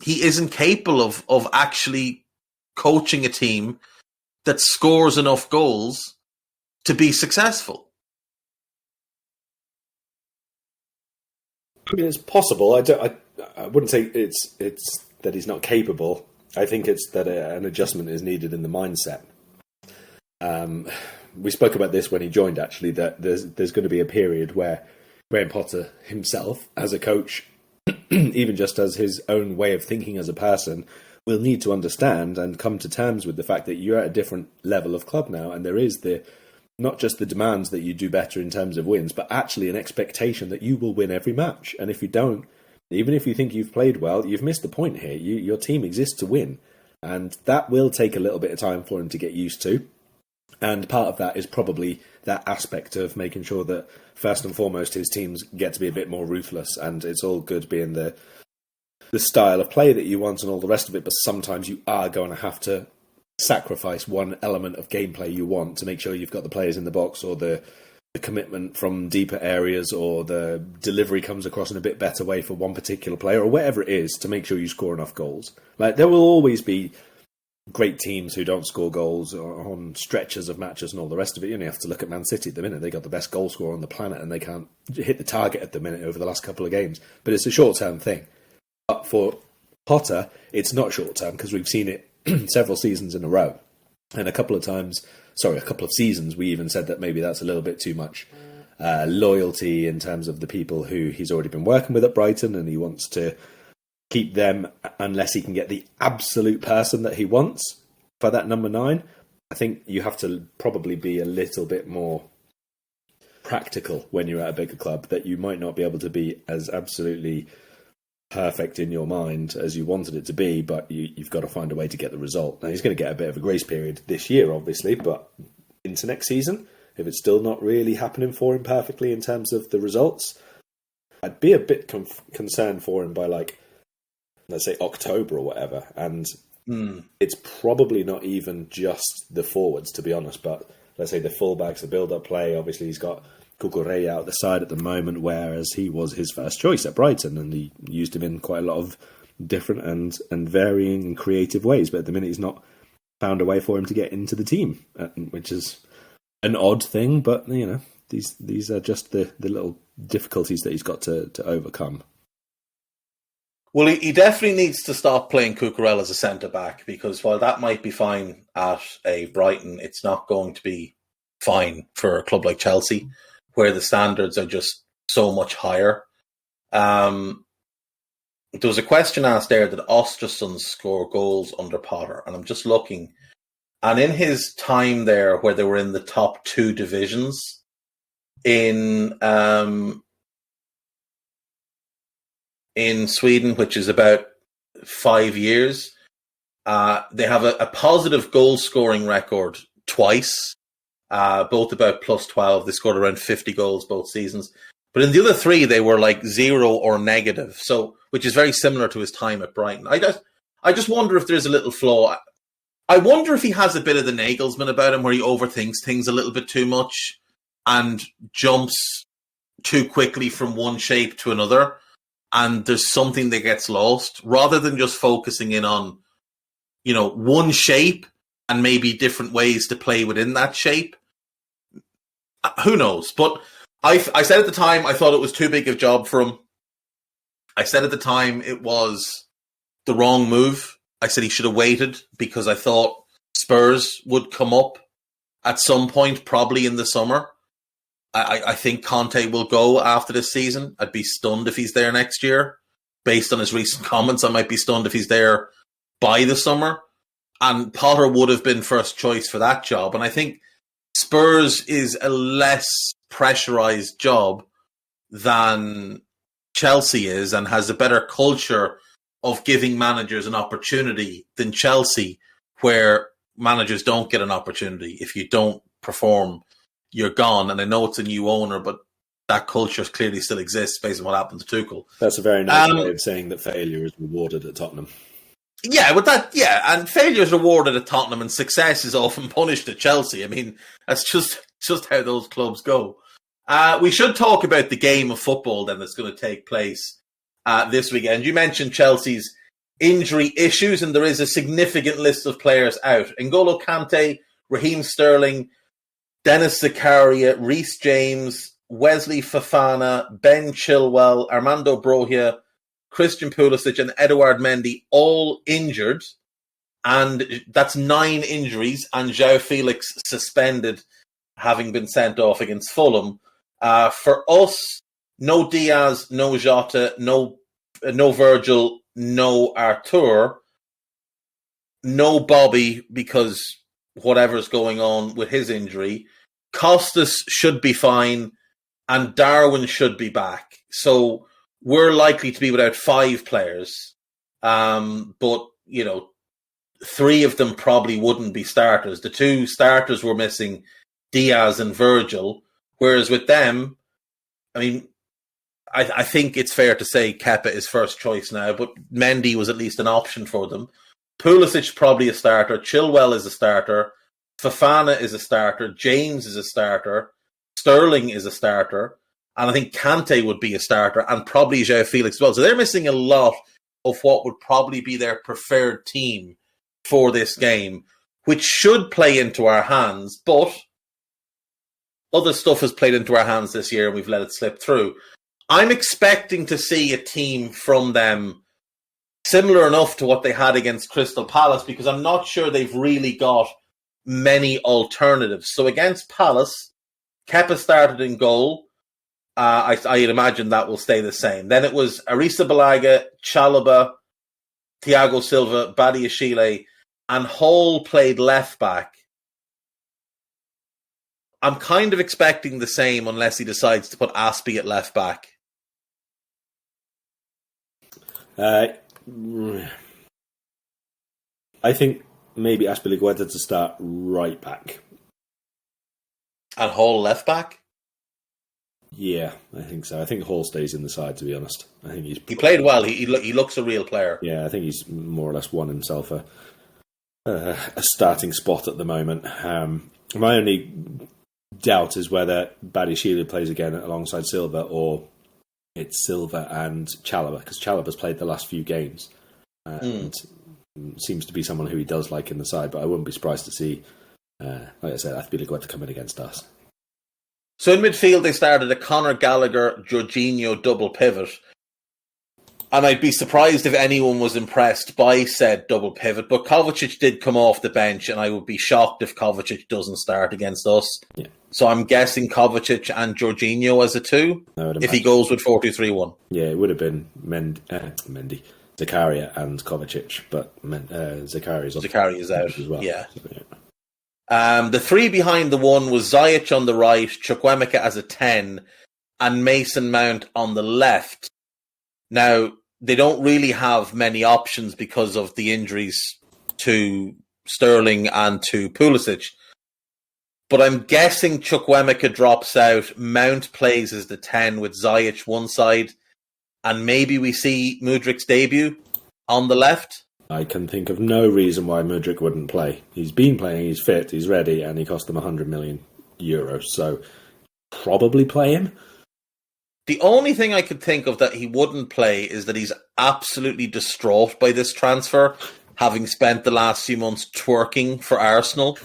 isn't capable of actually coaching a team that scores enough goals to be successful. I mean, it's possible. I wouldn't say it's that he's not capable. I think it's that an adjustment is needed in the mindset. We spoke about this when he joined, actually, that there's going to be a period where Graham Potter himself, as a coach, even just as his own way of thinking as a person, will need to understand and come to terms with the fact that you're at a different level of club now, and there is not just the demands that you do better in terms of wins, but actually an expectation that you will win every match. And if you don't, even if you think you've played well, you've missed the point here. Your team exists to win, and that will take a little bit of time for him to get used to. And part of that is probably that aspect of making sure that, first and foremost, his teams get to be a bit more ruthless, and it's all good being the style of play that you want and all the rest of it, but sometimes you are going to have to sacrifice one element of gameplay you want to make sure you've got the players in the box, or the commitment from deeper areas, or the delivery comes across in a bit better way for one particular player, or whatever it is, to make sure you score enough goals. There will always be great teams who don't score goals on stretches of matches and all the rest of it. You only have to look at Man City at the minute. They got the best goal scorer on the planet and they can't hit the target at the minute over the last couple of games. But it's a short-term thing. But for Potter, it's not short-term because we've seen it several seasons in a row. And a couple of seasons, we even said that maybe that's a little bit too much loyalty in terms of the people who he's already been working with at Brighton, and he wants to keep them unless he can get the absolute person that he wants for that number 9. I think you have to probably be a little bit more practical when you're at a bigger club, that you might not be able to be as absolutely perfect in your mind as you wanted it to be, but you've got to find a way to get the result. Now, he's going to get a bit of a grace period this year, obviously, but into next season, if it's still not really happening for him perfectly in terms of the results, I'd be a bit concerned for him by, let's say, October or whatever. And it's probably not even just the forwards, to be honest, but let's say the fullbacks, the build-up play. Obviously, he's got Cucurella out the side at the moment, whereas he was his first choice at Brighton, and he used him in quite a lot of different and varying and creative ways. But at the minute, he's not found a way for him to get into the team, which is an odd thing. But these are just the little difficulties that he's got to overcome. Well, he definitely needs to stop playing Cucurella as a centre-back, because while that might be fine at a Brighton, it's not going to be fine for a club like Chelsea, where the standards are just so much higher. There was a question asked there that Östersund score goals under Potter, and I'm just looking. And in his time there, where they were in the top 2 divisions, in Sweden, which is about 5 years, they have a positive goal scoring record twice, both about plus 12. They scored around 50 goals both seasons. But in the other 3, they were like 0 or negative, so which is very similar to his time at Brighton. I just wonder if there's a little flaw. I wonder if he has a bit of the Nagelsmann about him, where he overthinks things a little bit too much and jumps too quickly from one shape to another, and there's something that gets lost, rather than just focusing in on, one shape and maybe different ways to play within that shape. Who knows? But I said at the time, I thought it was too big a job for him. I said at the time it was the wrong move. I said he should have waited, because I thought Spurs would come up at some point, probably in the summer. I think Conte will go after this season. I'd be stunned if he's there next year. Based on his recent comments, I might be stunned if he's there by the summer. And Potter would have been first choice for that job. And I think Spurs is a less pressurized job than Chelsea is, and has a better culture of giving managers an opportunity than Chelsea, where managers don't get an opportunity. If you don't perform, you're gone. And I know it's a new owner, but that culture clearly still exists based on what happened to Tuchel. That's a very nice way of saying that failure is rewarded at Tottenham. Yeah, and failure is rewarded at Tottenham, and success is often punished at Chelsea. I mean, that's just how those clubs go. We should talk about the game of football then that's going to take place this weekend. You mentioned Chelsea's injury issues, and there is a significant list of players out. N'Golo Kante, Raheem Sterling, Dennis Zakaria, Reece James, Wesley Fofana, Ben Chilwell, Armando Broja, Christian Pulisic, and Eduard Mendy, all injured. And that's 9 injuries, and João Felix suspended, having been sent off against Fulham. For us, no Diaz, no Jota, no Virgil, no Artur, no Bobby, because whatever's going on with his injury. Costas should be fine, and Darwin should be back. So we're likely to be without 5 players, but 3 of them probably wouldn't be starters. The 2 starters were missing, Diaz and Virgil, whereas with them, I mean, I think it's fair to say Kepa is first choice now, but Mendy was at least an option for them. Pulisic probably a starter. Chilwell is a starter. Fofana is a starter. James is a starter. Sterling is a starter. And I think Kante would be a starter, and probably João Felix as well. So they're missing a lot of what would probably be their preferred team for this game, which should play into our hands, but other stuff has played into our hands this year and we've let it slip through. I'm expecting to see a team from them similar enough to what they had against Crystal Palace, because I'm not sure they've really got many alternatives. So against Palace, Kepa started in goal. I'd imagine that will stay the same. Then it was Arrizabalaga, Chalobah, Thiago Silva, Badiashile, and Hall played left back. I'm kind of expecting the same unless he decides to put Aspie at left back. I think maybe Azpilicueta to start right back. And Hall left back? Yeah, I think so. I think Hall stays in the side, to be honest. I think he played well. He looks a real player. Yeah, I think he's more or less won himself a starting spot at the moment. My only doubt is whether Badiashile plays again alongside Silva, or it's Silva and Chalobah, because Chalobah's played the last few games and seems to be someone who he does like in the side, but I wouldn't be surprised to see, like I said, Azpilicueta come in against us. So in midfield, they started a Conor Gallagher, Jorginho double pivot. And I'd be surprised if anyone was impressed by said double pivot. But Kovacic did come off the bench, and I would be shocked if Kovacic doesn't start against us. Yeah. So I'm guessing Kovacic and Jorginho as a two, if he goes with 4-2-3-1. Yeah, it would have been Mendy, Zakaria and Kovacic, but Zakaria is out as well. Yeah. So, yeah. The three behind the one was Ziyech on the right, Chukwuemeka as a 10, and Mason Mount on the left. Now, they don't really have many options because of the injuries to Sterling and to Pulisic. But I'm guessing Chukwuemeka drops out, Mount plays as the 10 with Ziyech one side, and maybe we see Mudrik's debut on the left. I can think of no reason why Mudryk wouldn't play. He's been playing, he's fit, he's ready, and he cost them €100 million. So probably play him. The only thing I could think of that he wouldn't play is that he's absolutely distraught by this transfer, having spent the last few months twerking for Arsenal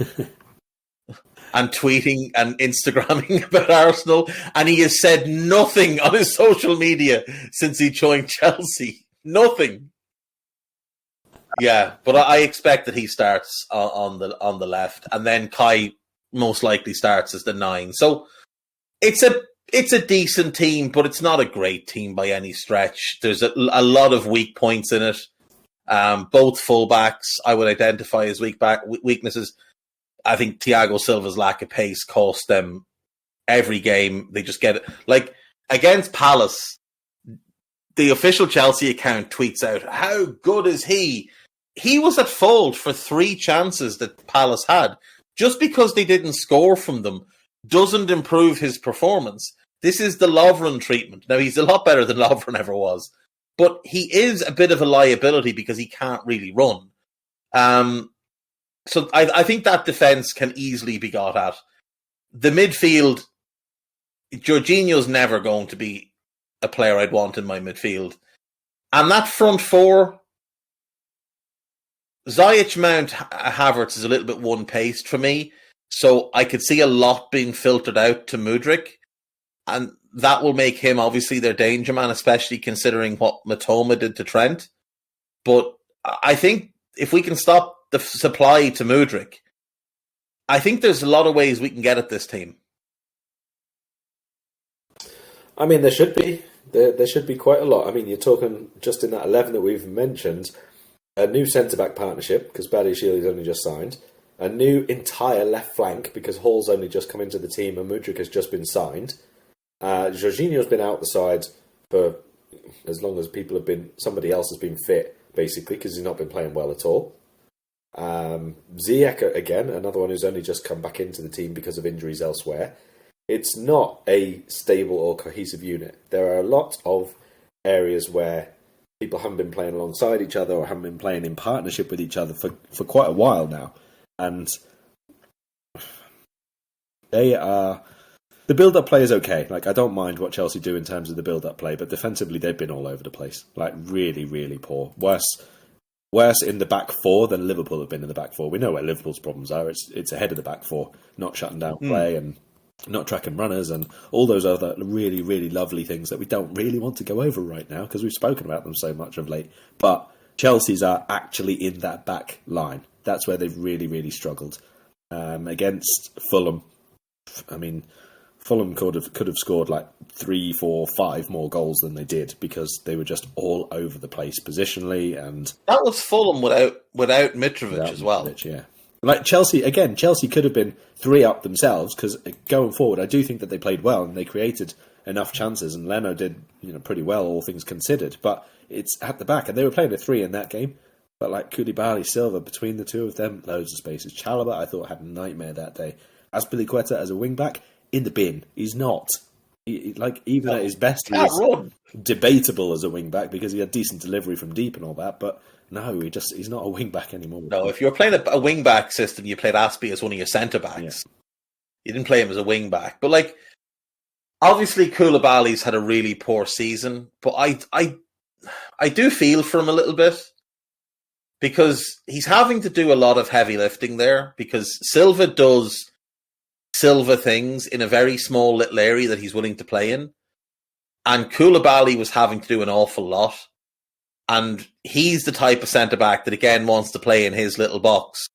and tweeting and Instagramming about Arsenal, and he has said nothing on his social media since he joined Chelsea. Nothing. Yeah, but I expect that he starts on the left, and then Kai most likely starts as the 9. So it's a decent team, but it's not a great team by any stretch. There's a lot of weak points in it. Both fullbacks I would identify as weaknesses. I think Thiago Silva's lack of pace cost them every game. They just get it. Like against Palace, the official Chelsea account tweets out, "How good is he?" He was at fault for 3 chances that Palace had. Just because they didn't score from them doesn't improve his performance. This is the Lovren treatment. Now, he's a lot better than Lovren ever was, but he is a bit of a liability because he can't really run. So I think that defence can easily be got at. The midfield, Jorginho's never going to be a player I'd want in my midfield. And that front four, Ziyech, Mount, Havertz is a little bit one-paced for me. So I could see a lot being filtered out to Mudryk. And that will make him obviously their danger man, especially considering what Matoma did to Trent. But I think if we can stop the supply to Mudryk, I think there's a lot of ways we can get at this team. I mean, there should be. There should be quite a lot. I mean, you're talking just in that 11 that we've mentioned, a new centre-back partnership, because Badiashile's only just signed, a new entire left flank, because Hall's only just come into the team and Mudryk has just been signed. Jorginho's been out the side for as long as somebody else has been fit, basically, because he's not been playing well at all. Ziyech, again, another one who's only just come back into the team because of injuries elsewhere. It's not a stable or cohesive unit. There are a lot of areas where people haven't been playing alongside each other or haven't been playing in partnership with each other for quite a while now. And the build-up play is okay. Like, I don't mind what Chelsea do in terms of the build-up play, but defensively they've been all over the place. Like, really, really poor. Worse worse in the back four than Liverpool have been in the back four. We know where Liverpool's problems are. It's ahead of the back four, not shutting down play and not tracking runners and all those other really, really lovely things that we don't really want to go over right now because we've spoken about them so much of late. But Chelsea's are actually in that back line. That's where they've really, really struggled. Against Fulham, I mean, Fulham could have scored like 3, 4, 5 more goals than they did because they were just all over the place positionally. And that was Fulham without Mitrovic as well. Mitrovic, yeah. Like Chelsea could have been 3 up themselves because going forward, I do think that they played well and they created enough chances. And Leno did, pretty well, all things considered. But it's at the back, and they were playing a 3 in that game. But like Koulibaly, Silva, between the two of them, loads of spaces. Chalobah, I thought, had a nightmare that day. Azpilicueta as a wing back, in the bin. He's not. Even at his best, he was debatable as a wing back because he had decent delivery from deep and all that. But no, he's not a wing back anymore. No, if you're playing a wing back system, you played Aspie as one of your centre backs. Yeah. You didn't play him as a wing back. But obviously Koulibaly's had a really poor season. But I do feel for him a little bit because he's having to do a lot of heavy lifting there because Silva does Silva things in a very small little area that he's willing to play in. And Koulibaly was having to do an awful lot. And he's the type of centre-back that, again, wants to play in his little box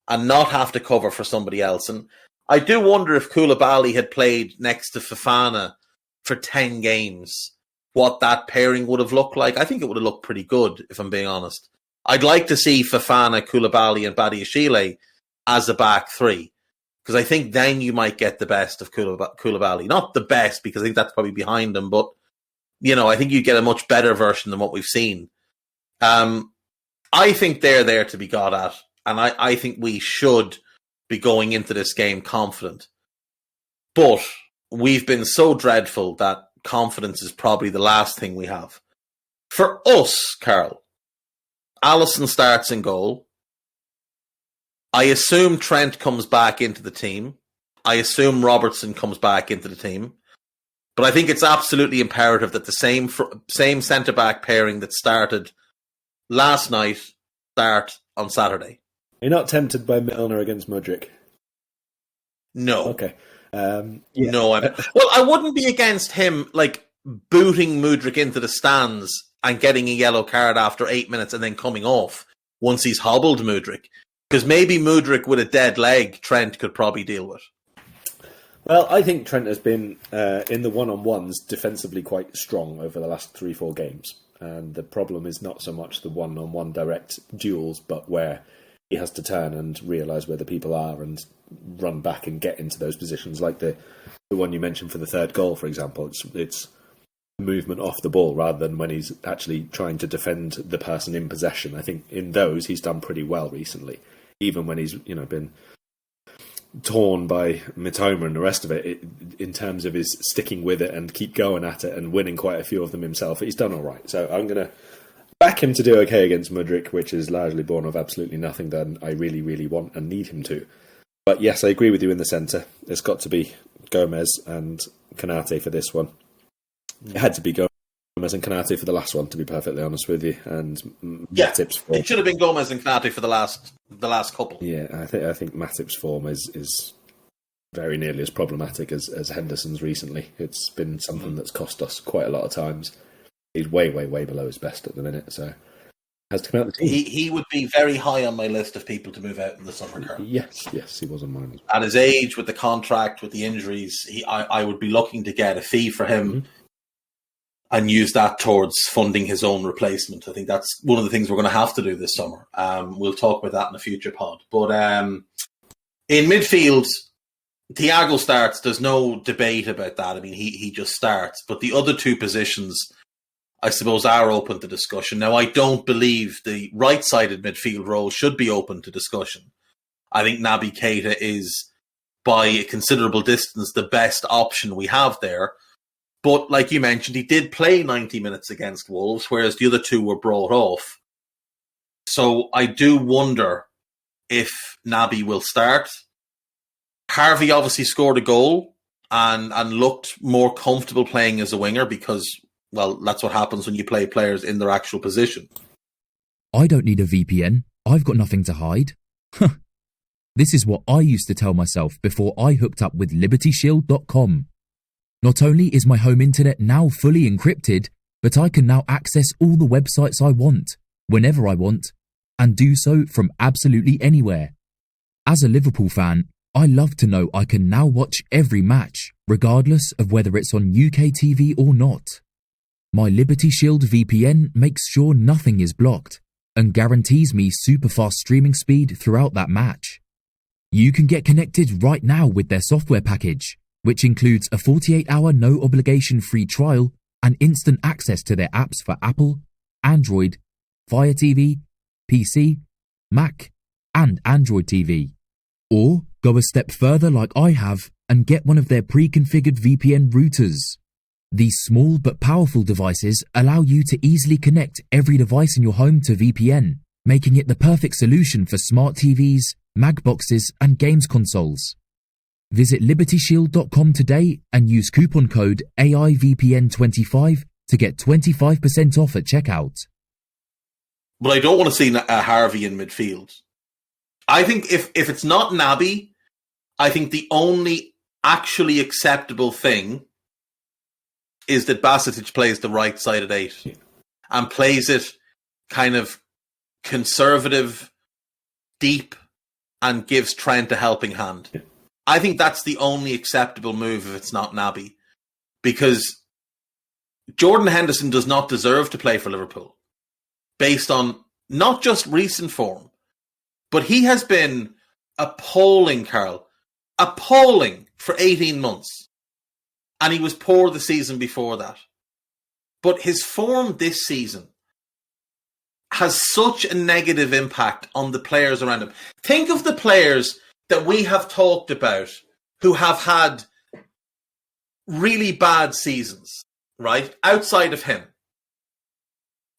and not have to cover for somebody else. And I do wonder if Koulibaly had played next to Fofana for 10 games, what that pairing would have looked like. I think it would have looked pretty good, if I'm being honest. I'd like to see Fofana, Koulibaly and Badiashile as a back 3. Because I think then you might get the best of Koulibaly. Not the best, because I think that's probably behind him, but, I think you get a much better version than what we've seen. I think they're there to be got at, and I think we should be going into this game confident. But we've been so dreadful that confidence is probably the last thing we have. For us, Karl, Alisson starts in goal. I assume Trent comes back into the team. I assume Robertson comes back into the team. But I think it's absolutely imperative that the same centre-back pairing that started last night start on Saturday. You're not tempted by Milner against Mudryk? No. Okay. No, I wouldn't be against him booting Mudryk into the stands and getting a yellow card after 8 minutes and then coming off once he's hobbled Mudryk. Because maybe Mudryk with a dead leg, Trent could probably deal with. Well, I think Trent has been, in the one-on-ones, defensively quite strong over the last 3-4 games. And the problem is not so much the one-on-one direct duels, but where he has to turn and realise where the people are and run back and get into those positions. Like the one you mentioned for the third goal, for example. It's movement off the ball rather than when he's actually trying to defend the person in possession. I think in those he's done pretty well recently. Even when he's been torn by Mitoma and the rest of it, in terms of his sticking with it and keep going at it and winning quite a few of them himself, he's done all right. So I'm going to back him to do okay against Mudryk, which is largely born of absolutely nothing that I really, really want and need him to. But yes, I agree with you in the centre. It's got to be Gomez and Konate for this one. It had to be Gomez and Konate for the last one, to be perfectly honest with you. And Matip's form. It should have been Gomez and Konate for the last couple. Yeah, I think Matip's form is very nearly as problematic as Henderson's recently. It's been something that's cost us quite a lot of times. He's way, way, way below his best at the minute, so has to come out the team. He would be very high on my list of people to move out in the summer, Karl. Yes, he was on mine. At his age, with the contract, with the injuries, I would be looking to get a fee for him and use that towards funding his own replacement. I think that's one of the things we're going to have to do this summer. We'll talk about that in a future pod. But in midfield, Thiago starts. There's no debate about that. I mean, he just starts. But the other two positions, I suppose, are open to discussion. Now, I don't believe the right-sided midfield role should be open to discussion. I think Naby Keita is, by a considerable distance, the best option we have there. But like you mentioned, he did play 90 minutes against Wolves, whereas the other two were brought off. So I do wonder if Naby will start. Harvey obviously scored a goal and looked more comfortable playing as a winger because, well, that's what happens when you play players in their actual position. I don't need a VPN. I've got nothing to hide. This is what I used to tell myself before I hooked up with LibertyShield.com. Not only is my home internet now fully encrypted, but I can now access all the websites I want, whenever I want, and do so from absolutely anywhere. As a Liverpool fan, I love to know I can now watch every match, regardless of whether it's on UK TV or not. My Liberty Shield VPN makes sure nothing is blocked and guarantees me super fast streaming speed throughout that match. You can get connected right now with their software package, which includes a 48-hour no-obligation free trial and instant access to their apps for Apple, Android, Fire TV, PC, Mac, and Android TV. Or go a step further like I have and get one of their pre-configured VPN routers. These small but powerful devices allow you to easily connect every device in your home to VPN, making it the perfect solution for smart TVs, mag boxes, and games consoles. Visit LibertyShield.com today and use coupon code AIVPN25 to get 25% off at checkout. But I don't want to see Harvey in midfield. I think if it's not Naby, I think the only actually acceptable thing is that Bajcetic plays the right side at 8 and plays it kind of conservative, deep, and gives Trent a helping hand. I think that's the only acceptable move if it's not Naby, because Jordan Henderson does not deserve to play for Liverpool based on not just recent form, but he has been appalling, Karl. Appalling for 18 months. And he was poor the season before that. But his form this season has such a negative impact on the players around him. Think of the players that we have talked about who have had really bad seasons, right? Outside of him.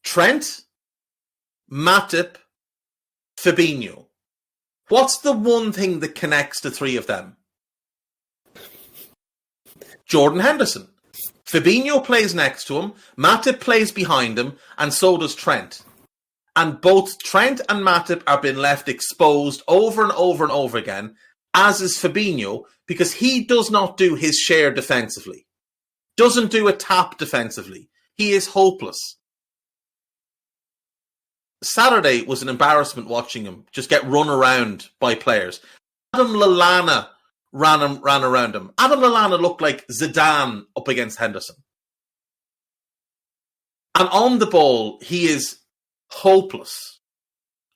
Trent, Matip, Fabinho. What's the one thing that connects the three of them? Jordan Henderson. Fabinho plays next to him, Matip plays behind him, and so does Trent. And both Trent and Matip are being left exposed over and over and over again, as is Fabinho, because he does not do his share defensively. Doesn't do a tap defensively. He is hopeless. Saturday was an embarrassment watching him just get run around by players. Adam Lallana ran around him. Adam Lallana looked like Zidane up against Henderson. And on the ball, he is hopeless.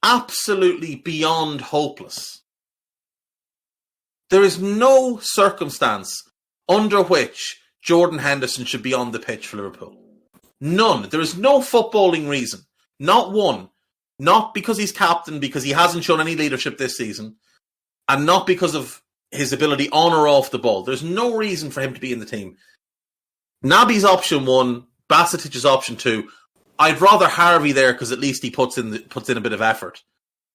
Absolutely beyond hopeless. There is no circumstance under which Jordan Henderson should be on the pitch for Liverpool. None. There is no footballing reason. Not one. Not because he's captain, because he hasn't shown any leadership this season, and not because of his ability on or off the ball. There's no reason for him to be in the team. Naby's option 1, Bajcetic's option 2. I'd rather Harvey there because at least he puts in a bit of effort.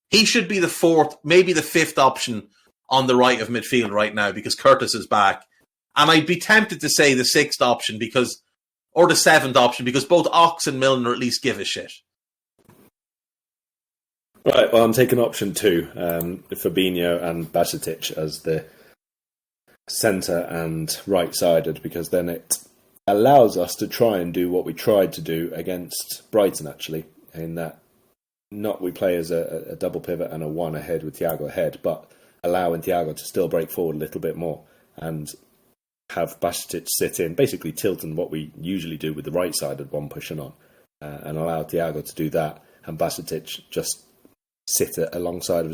He should be the 4th, maybe the 5th option on the right of midfield right now because Curtis is back. And I'd be tempted to say the 6th option or the 7th option because both Ox and Milner at least give a shit. Right, well, I'm taking option 2, Fabinho and Bajcetic as the centre and right-sided, because then it allows us to try and do what we tried to do against Brighton, actually, in that not we play as a double pivot and a 1 ahead with Thiago ahead, but allowing Thiago to still break forward a little bit more and have Bajcetic sit in, basically tilting what we usually do with the right-sided one pushing on, and allow Thiago to do that, and Bajcetic just sit alongside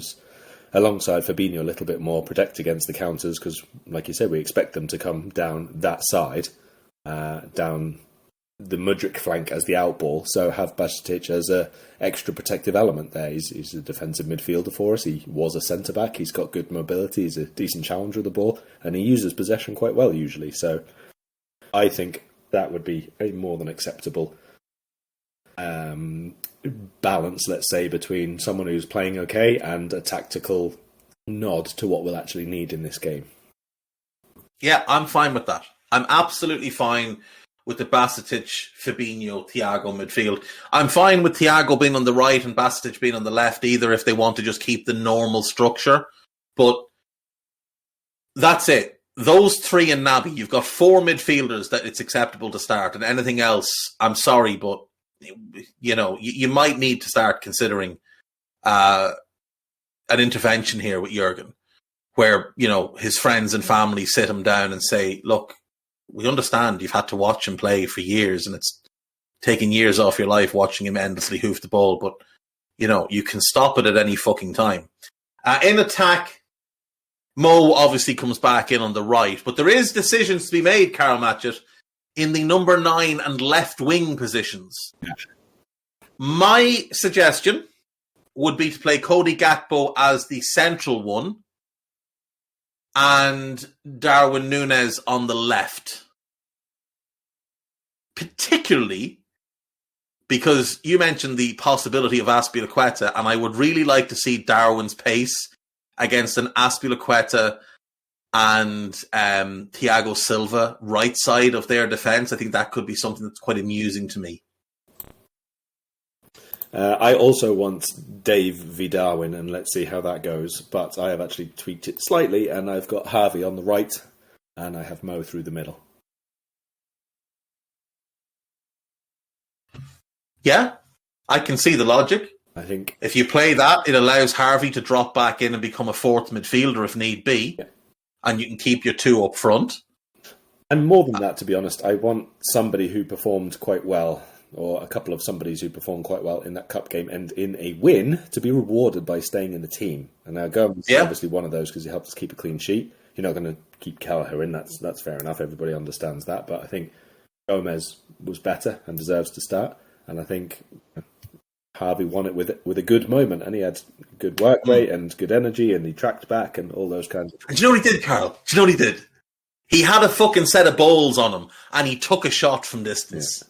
Fabinho a little bit more, protect against the counters, because, like you said, we expect them to come down that side, down the Mudryk flank as the outball, so have Bajcetic as a extra protective element there. He's a defensive midfielder for us. He was a centre-back. He's got good mobility. He's a decent challenger of the ball, and he uses possession quite well usually. So I think that would be a more than acceptable balance, let's say, between someone who's playing okay and a tactical nod to what we'll actually need in this game. Yeah, I'm fine with that. I'm absolutely fine with the Basetic, Fabinho, Thiago midfield. I'm fine with Thiago being on the right and Basetic being on the left either if they want to just keep the normal structure. But that's it. Those three and Naby, you've got four midfielders that it's acceptable to start, and anything else, I'm sorry, but you might need to start considering an intervention here with Jurgen, where his friends and family sit him down and say, "Look, we understand you've had to watch him play for years, and it's taking years off your life watching him endlessly hoof the ball, but you can stop it at any fucking time." In attack, Mo obviously comes back in on the right, but there is decisions to be made, Karl Matchett, in the number 9 and left wing positions. Yeah. My suggestion would be to play Cody Gakpo as the central one and Darwin Núñez on the left. Particularly because you mentioned the possibility of Azpilicueta, and I would really like to see Darwin's pace against an Azpilicueta and Thiago Silva right side of their defence. I think that could be something that's quite amusing to me. I also want Dave v Darwin, and let's see how that goes. But I have actually tweaked it slightly, and I've got Harvey on the right, and I have Mo through the middle. Yeah, I can see the logic. I think if you play that, it allows Harvey to drop back in and become a fourth midfielder if need be, and you can keep your two up front. And more than that, to be honest, I want somebody who performed quite well, or a couple of somebodies who performed quite well in that cup game and in a win to be rewarded by staying in the team. And now Gomez is obviously one of those because he helped us keep a clean sheet. You're not going to keep Kelleher in, that's fair enough. Everybody understands that. But I think Gomez was better and deserves to start. And I think Harvey won it with a good moment, and he had good work rate and good energy, and he tracked back and all those kinds of things. And do you know what he did, Karl? Do you know what he did? He had a fucking set of balls on him, and he took a shot from distance,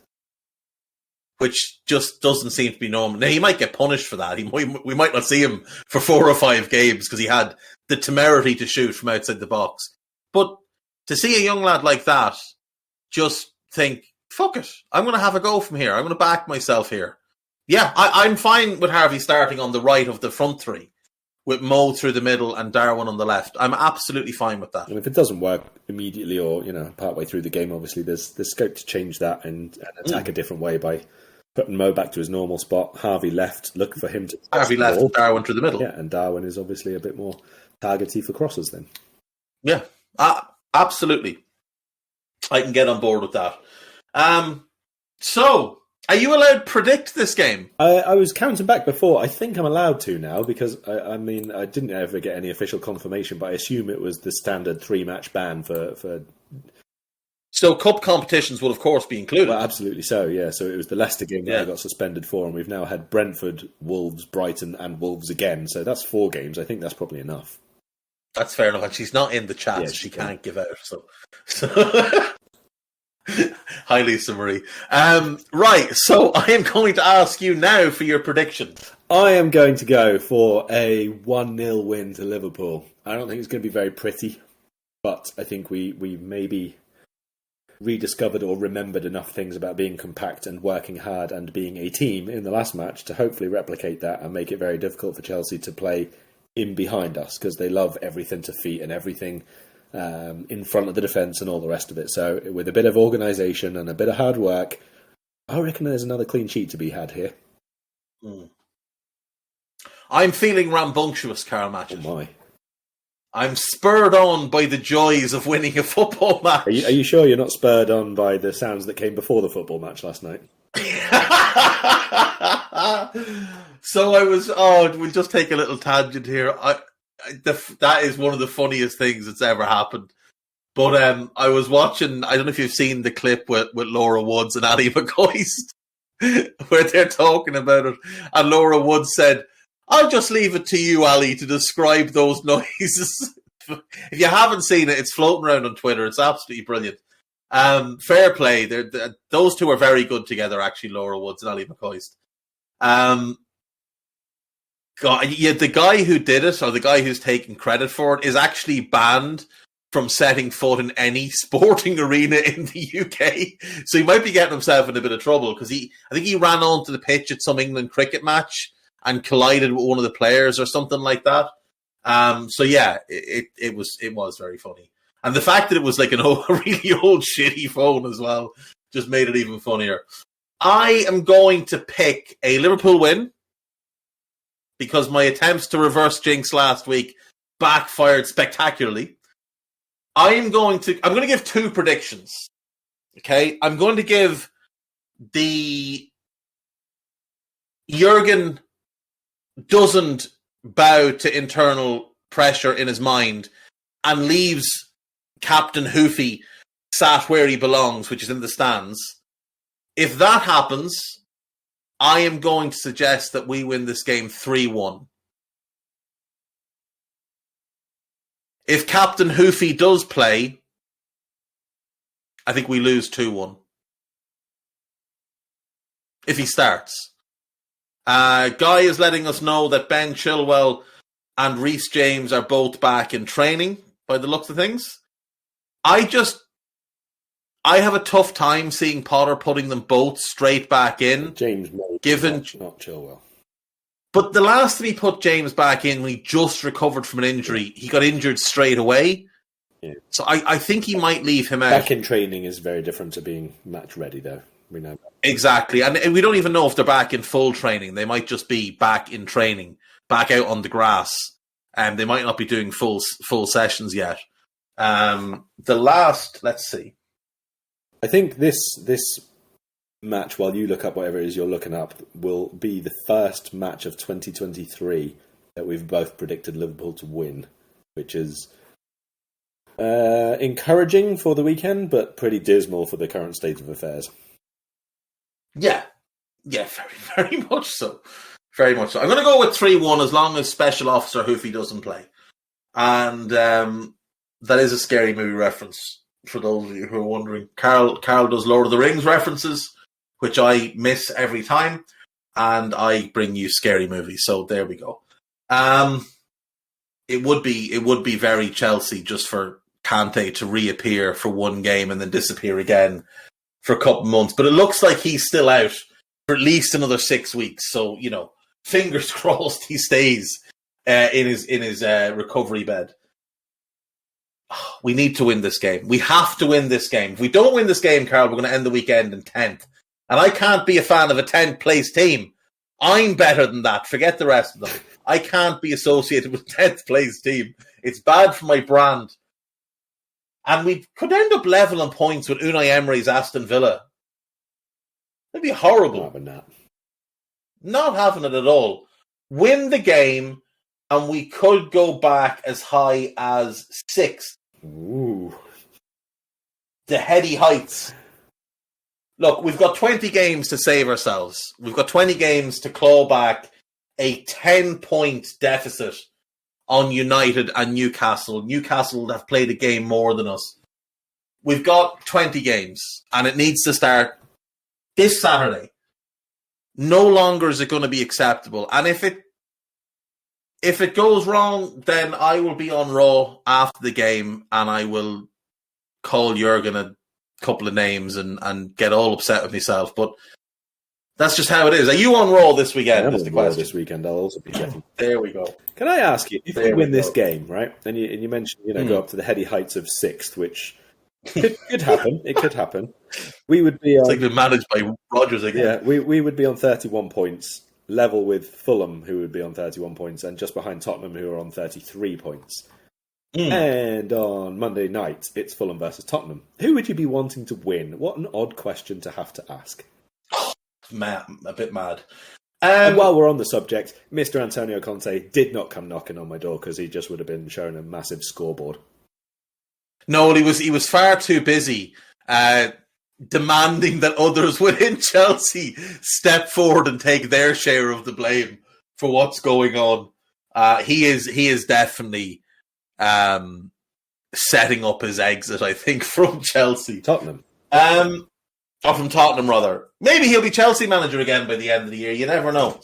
which just doesn't seem to be normal. Now, he might get punished for that. We might not see him for 4 or 5 games because he had the temerity to shoot from outside the box. But to see a young lad like that just think, fuck it, I'm going to have a go from here. I'm going to back myself here. Yeah, I'm fine with Harvey starting on the right of the front three, with Mo through the middle and Darwin on the left. I'm absolutely fine with that. And if it doesn't work immediately or, partway through the game, obviously there's scope to change that and attack a different way by putting Mo back to his normal spot. Harvey left, look for him to... Harvey left, Darwin through the middle. Yeah, and Darwin is obviously a bit more targety for crosses then. Yeah, absolutely. I can get on board with that. So... Are you allowed to predict this game? I was counting back before. I think I'm allowed to now because, I didn't ever get any official confirmation, but I assume it was the standard 3-match ban for... So cup competitions will, of course, be included. Well, absolutely so, yeah. So it was the Leicester game that I got suspended for, and we've now had Brentford, Wolves, Brighton, and Wolves again. So that's 4 games. I think that's probably enough. That's fair enough. And she's not in the chat, so she can't give out. So... Hi, Lisa Marie. Right, so I am going to ask you now for your prediction. I am going to go for a 1-0 win to Liverpool. I don't think it's going to be very pretty, but I think we maybe rediscovered or remembered enough things about being compact and working hard and being a team in the last match to hopefully replicate that and make it very difficult for Chelsea to play in behind us, because they love everything to feet and everything in front of the defence and all the rest of it. So with a bit of organisation and a bit of hard work, I reckon there's another clean sheet to be had here. I'm feeling rambunctious, Karl Matchett. Oh my. I'm spurred on by the joys of winning a football match. Are you sure you're not spurred on by the sounds that came before the football match last night? So we'll just take a little tangent here. That is one of the funniest things that's ever happened. But I was watching, I don't know if you've seen the clip with Laura Woods and Ali McCoist, where they're talking about it. And Laura Woods said, I'll just leave it to you, Ali, to describe those noises. If you haven't seen it, it's floating around on Twitter. It's absolutely brilliant. Fair play. Those two are very good together, actually, Laura Woods and Ali McCoist. The guy who did it, or the guy who's taking credit for it, is actually banned from setting foot in any sporting arena in the UK. So he might be getting himself in a bit of trouble because I think he ran onto the pitch at some England cricket match and collided with one of the players or something like that. So yeah, it was very funny. And the fact that it was like a really old shitty phone as well just made it even funnier. I am going to pick a Liverpool win because my attempts to reverse jinx last week backfired spectacularly. I'm going to give two predictions. Okay, I'm going to give the Jurgen doesn't bow to internal pressure in his mind and leaves Captain Hoofy sat where he belongs, which is in the stands. If that happens, I am going to suggest that we win this game 3-1. If Captain Hoofy does play, I think we lose 2-1. If he starts. Guy is letting us know that Ben Chilwell and Reece James are both back in training by the looks of things. I have a tough time seeing Potter putting them both straight back in. James, not Chilwell. But the last time he put James back in when he just recovered from an injury, he got injured straight away. Yeah. So I think he might leave him out. Back in training is very different to being match ready, though. We know that. Exactly. And we don't even know if they're back in full training. They might just be back in training, back out on the grass. And they might not be doing full sessions yet. Let's see. I think this match, while you look up whatever it is you're looking up, will be the first match of 2023 that we've both predicted Liverpool to win, which is encouraging for the weekend, but pretty dismal for the current state of affairs. Yeah, very, very much so. Very much so. I'm going to go with 3-1 as long as Special Officer Hoofy doesn't play. And that is a Scary Movie reference for those of you who are wondering. Karl does Lord of the Rings references, which I miss every time, and I bring you Scary Movies. So there we go. It would be very Chelsea just for Kante to reappear for one game and then disappear again for a couple of months. But it looks like he's still out for at least another 6 weeks. So, fingers crossed he stays in his recovery bed. We need to win this game. We have to win this game. If we don't win this game, Karl, we're going to end the weekend in 10th. And I can't be a fan of a 10th place team. I'm better than that. Forget the rest of them. I can't be associated with a 10th place team. It's bad for my brand. And we could end up leveling points with Unai Emery's Aston Villa. It'd be horrible. Not having it at all. Win the game, and we could go back as high as 6th. Ooh. The heady heights. Look, we've got 20 games to save ourselves. We've got 20 games to claw back a 10-point deficit on United and Newcastle. Newcastle have played a game more than us. We've got 20 games, and it needs to start this Saturday. No longer is it going to be acceptable. And if it goes wrong, then I will be on Raw after the game, and I will call Jurgen a couple of names and get all upset with myself. But that's just how it is. Are you on Raw this weekend? Is the question. This weekend, I'll also be checking. There we go. Can I ask you, if we win this game, right? And you mentioned, go up to the heady heights of 6th, which could happen. It could happen. We would be. It's like been managed by Rodgers again. Yeah, we would be on 31 points, level with Fulham, who would be on 31 points, and just behind Tottenham, who are on 33 points. And on Monday night, it's Fulham versus Tottenham. Who would you be wanting to win? What an odd question to have to ask. A bit mad. And while we're on the subject, Mr. Antonio Conte did not come knocking on my door because he just would have been showing a massive scoreboard. No, he was far too busy demanding that others within Chelsea step forward and take their share of the blame for what's going on. He is definitely setting up his exit, I think, from Chelsea. Tottenham. Or from Tottenham, rather. Maybe he'll be Chelsea manager again by the end of the year. You never know.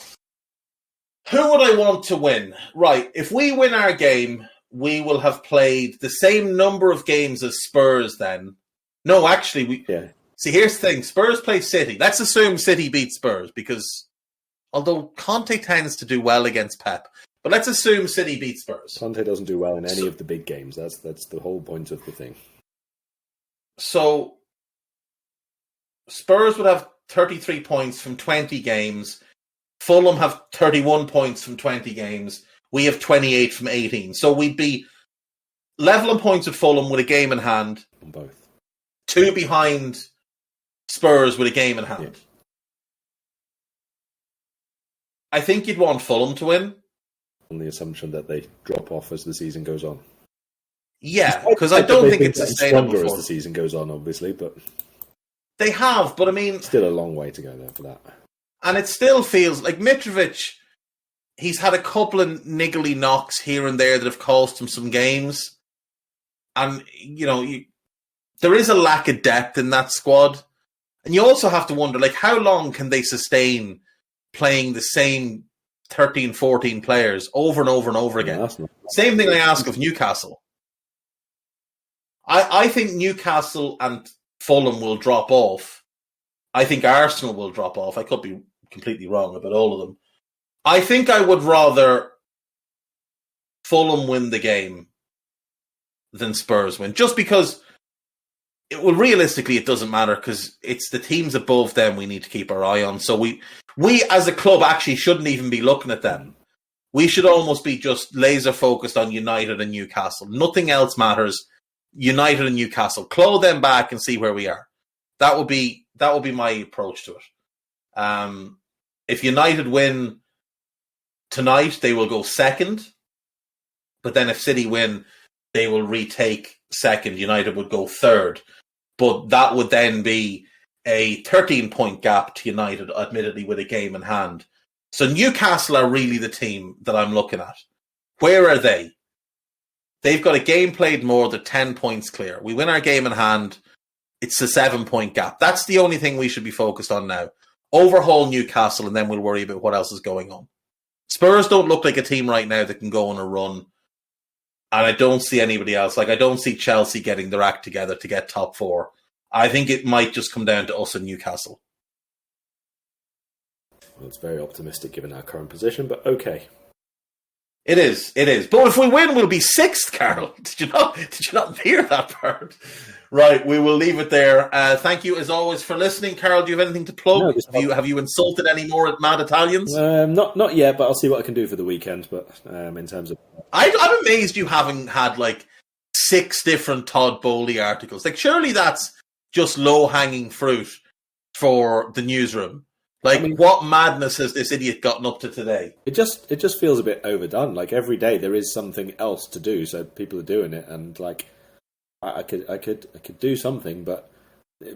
Who would I want to win? Right, if we win our game, we will have played the same number of games as Spurs then. No, actually, see, here's the thing. Spurs play City. Let's assume City beat Spurs because although Conte tends to do well against Pep, but let's assume City beat Spurs. Conte doesn't do well in any of the big games. That's the whole point of the thing. So Spurs would have 33 points from 20 games. Fulham have 31 points from 20 games. We have 28 from 18. So we'd be level on points with Fulham with a game in hand. On both. 2 behind Spurs with a game in hand. Yeah. I think you'd want Fulham to win. On the assumption that they drop off as the season goes on. Yeah, because I don't think it's sustainable as the season goes on, obviously, but they have. But I mean, still a long way to go there for that. And it still feels like Mitrovic. He's had a couple of niggly knocks here and there that have cost him some games, and there is a lack of depth in that squad, and you also have to wonder, like, how long can they sustain playing the same 13, 14 players over and over and over again? Same thing I ask of Newcastle. I think Newcastle and Fulham will drop off. I think Arsenal will drop off. I could be completely wrong about all of them. I think I would rather Fulham win the game than Spurs win. Just because, realistically, it doesn't matter because it's the teams above them we need to keep our eye on. So we as a club actually shouldn't even be looking at them. We should almost be just laser focused on United and Newcastle. Nothing else matters. United and Newcastle. Claw them back and see where we are. That would be my approach to it. If United win tonight, they will go second. But then if City win, they will retake second. United would go third. But that would then be a 13-point gap to United, admittedly, with a game in hand. So Newcastle are really the team that I'm looking at. Where are they? They've got a game played more, they're 10 points clear. We win our game in hand, it's a 7-point gap. That's the only thing we should be focused on now. Overhaul Newcastle, and then we'll worry about what else is going on. Spurs don't look like a team right now that can go on a run. And I don't see anybody else. Like, I don't see Chelsea getting their act together to get top 4. I think it might just come down to us and Newcastle. Well, it's very optimistic given our current position, but okay. It is. But if we win, we'll be 6th, Karl. Did you not hear that part? Right, we will leave it there. Thank you, as always, for listening. Karl, do you have anything to plug? No, have you insulted any more Mad Italians? Not yet, but I'll see what I can do for the weekend. But in terms of... I'm amazed you haven't had, 6 different Todd Bowley articles. Surely that's just low-hanging fruit for the newsroom. What madness has this idiot gotten up to today? It just feels a bit overdone. Every day there is something else to do, so people are doing it, and I could do something, but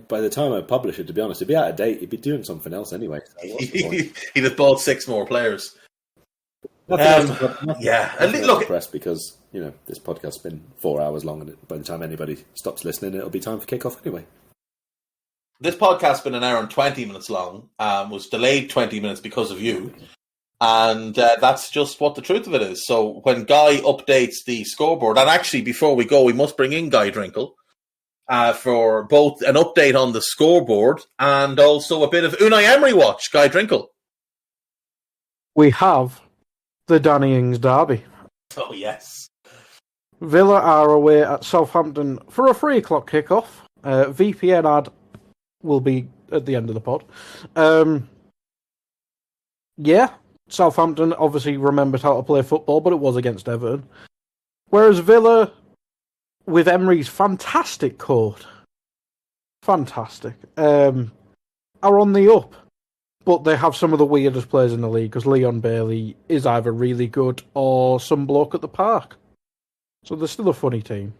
by the time I publish it, to be honest, it'd be out of date. You'd be doing something else anyway. So he'd have bought 6 more players. Yeah, look, press because this podcast's been 4 hours long, and by the time anybody stops listening, it'll be time for kickoff anyway. This podcast's been an hour and 20 minutes long, was delayed 20 minutes because of you, and that's just what the truth of it is. So when Guy updates the scoreboard, and actually before we go, we must bring in Guy Drinkle for both an update on the scoreboard and also a bit of Unai Emery watch. Guy Drinkle. We have the Danny Ings derby. Oh, yes. Villa are away at Southampton for a 3 o'clock kickoff. VPN ad will be at the end of the pod. Southampton obviously remembered how to play football, but it was against Everton. Whereas Villa, with Emery's fantastic code, are on the up. But they have some of the weirdest players in the league, because Leon Bailey is either really good or some bloke at the park. So they're still a funny team.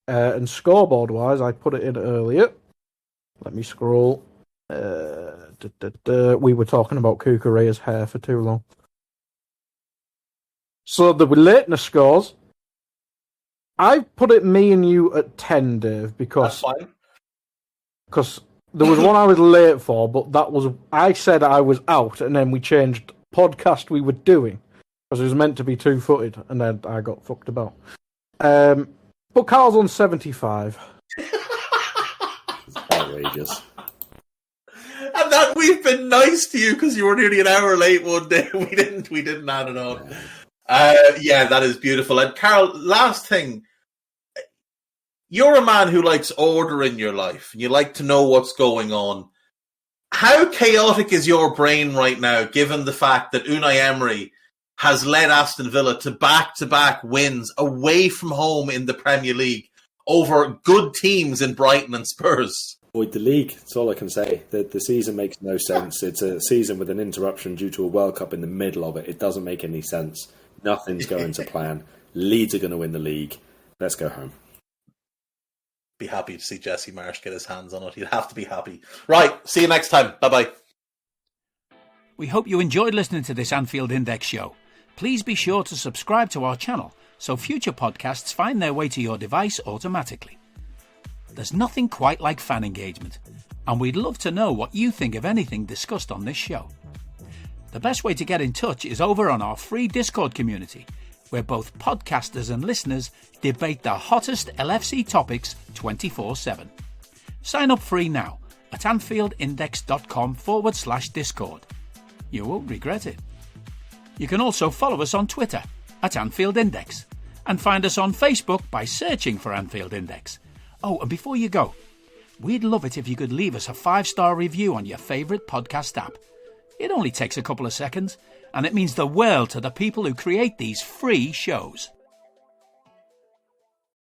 And scoreboard-wise, I put it in earlier. Let me scroll. We were talking about Kukureya's hair for too long. So the lateness scores. I put it me and you at 10, Dave, because there was one I was late for, but that was I said I was out, and then we changed podcast we were doing. Because it was meant to be 2-footed, and then I got fucked about. But Karl's on 75. Outrageous. And that we've been nice to you because you were nearly an hour late one day. We didn't add it on. Yeah, that is beautiful. And Karl, last thing, you're a man who likes order in your life, and you like to know what's going on. How chaotic is your brain right now, given the fact that Unai Emery has led Aston Villa to back-to-back wins away from home in the Premier League over good teams in Brighton and Spurs? Avoid the league, that's all I can say. The season makes no sense. It's a season with an interruption due to a World Cup in the middle of it. It doesn't make any sense. Nothing's going to plan. Leeds are going to win the league. Let's go home. Be happy to see Jesse Marsh get his hands on it. He'd have to be happy. Right, see you next time. Bye-bye. We hope you enjoyed listening to this Anfield Index show. Please be sure to subscribe to our channel so future podcasts find their way to your device automatically. There's nothing quite like fan engagement, and we'd love to know what you think of anything discussed on this show. The best way to get in touch is over on our free Discord community, where both podcasters and listeners debate the hottest LFC topics 24/7. Sign up free now at AnfieldIndex.com/Discord. You won't regret it. You can also follow us on Twitter at Anfield Index and find us on Facebook by searching for Anfield Index. Oh, and before you go, we'd love it if you could leave us a 5-star review on your favourite podcast app. It only takes a couple of seconds, and it means the world to the people who create these free shows.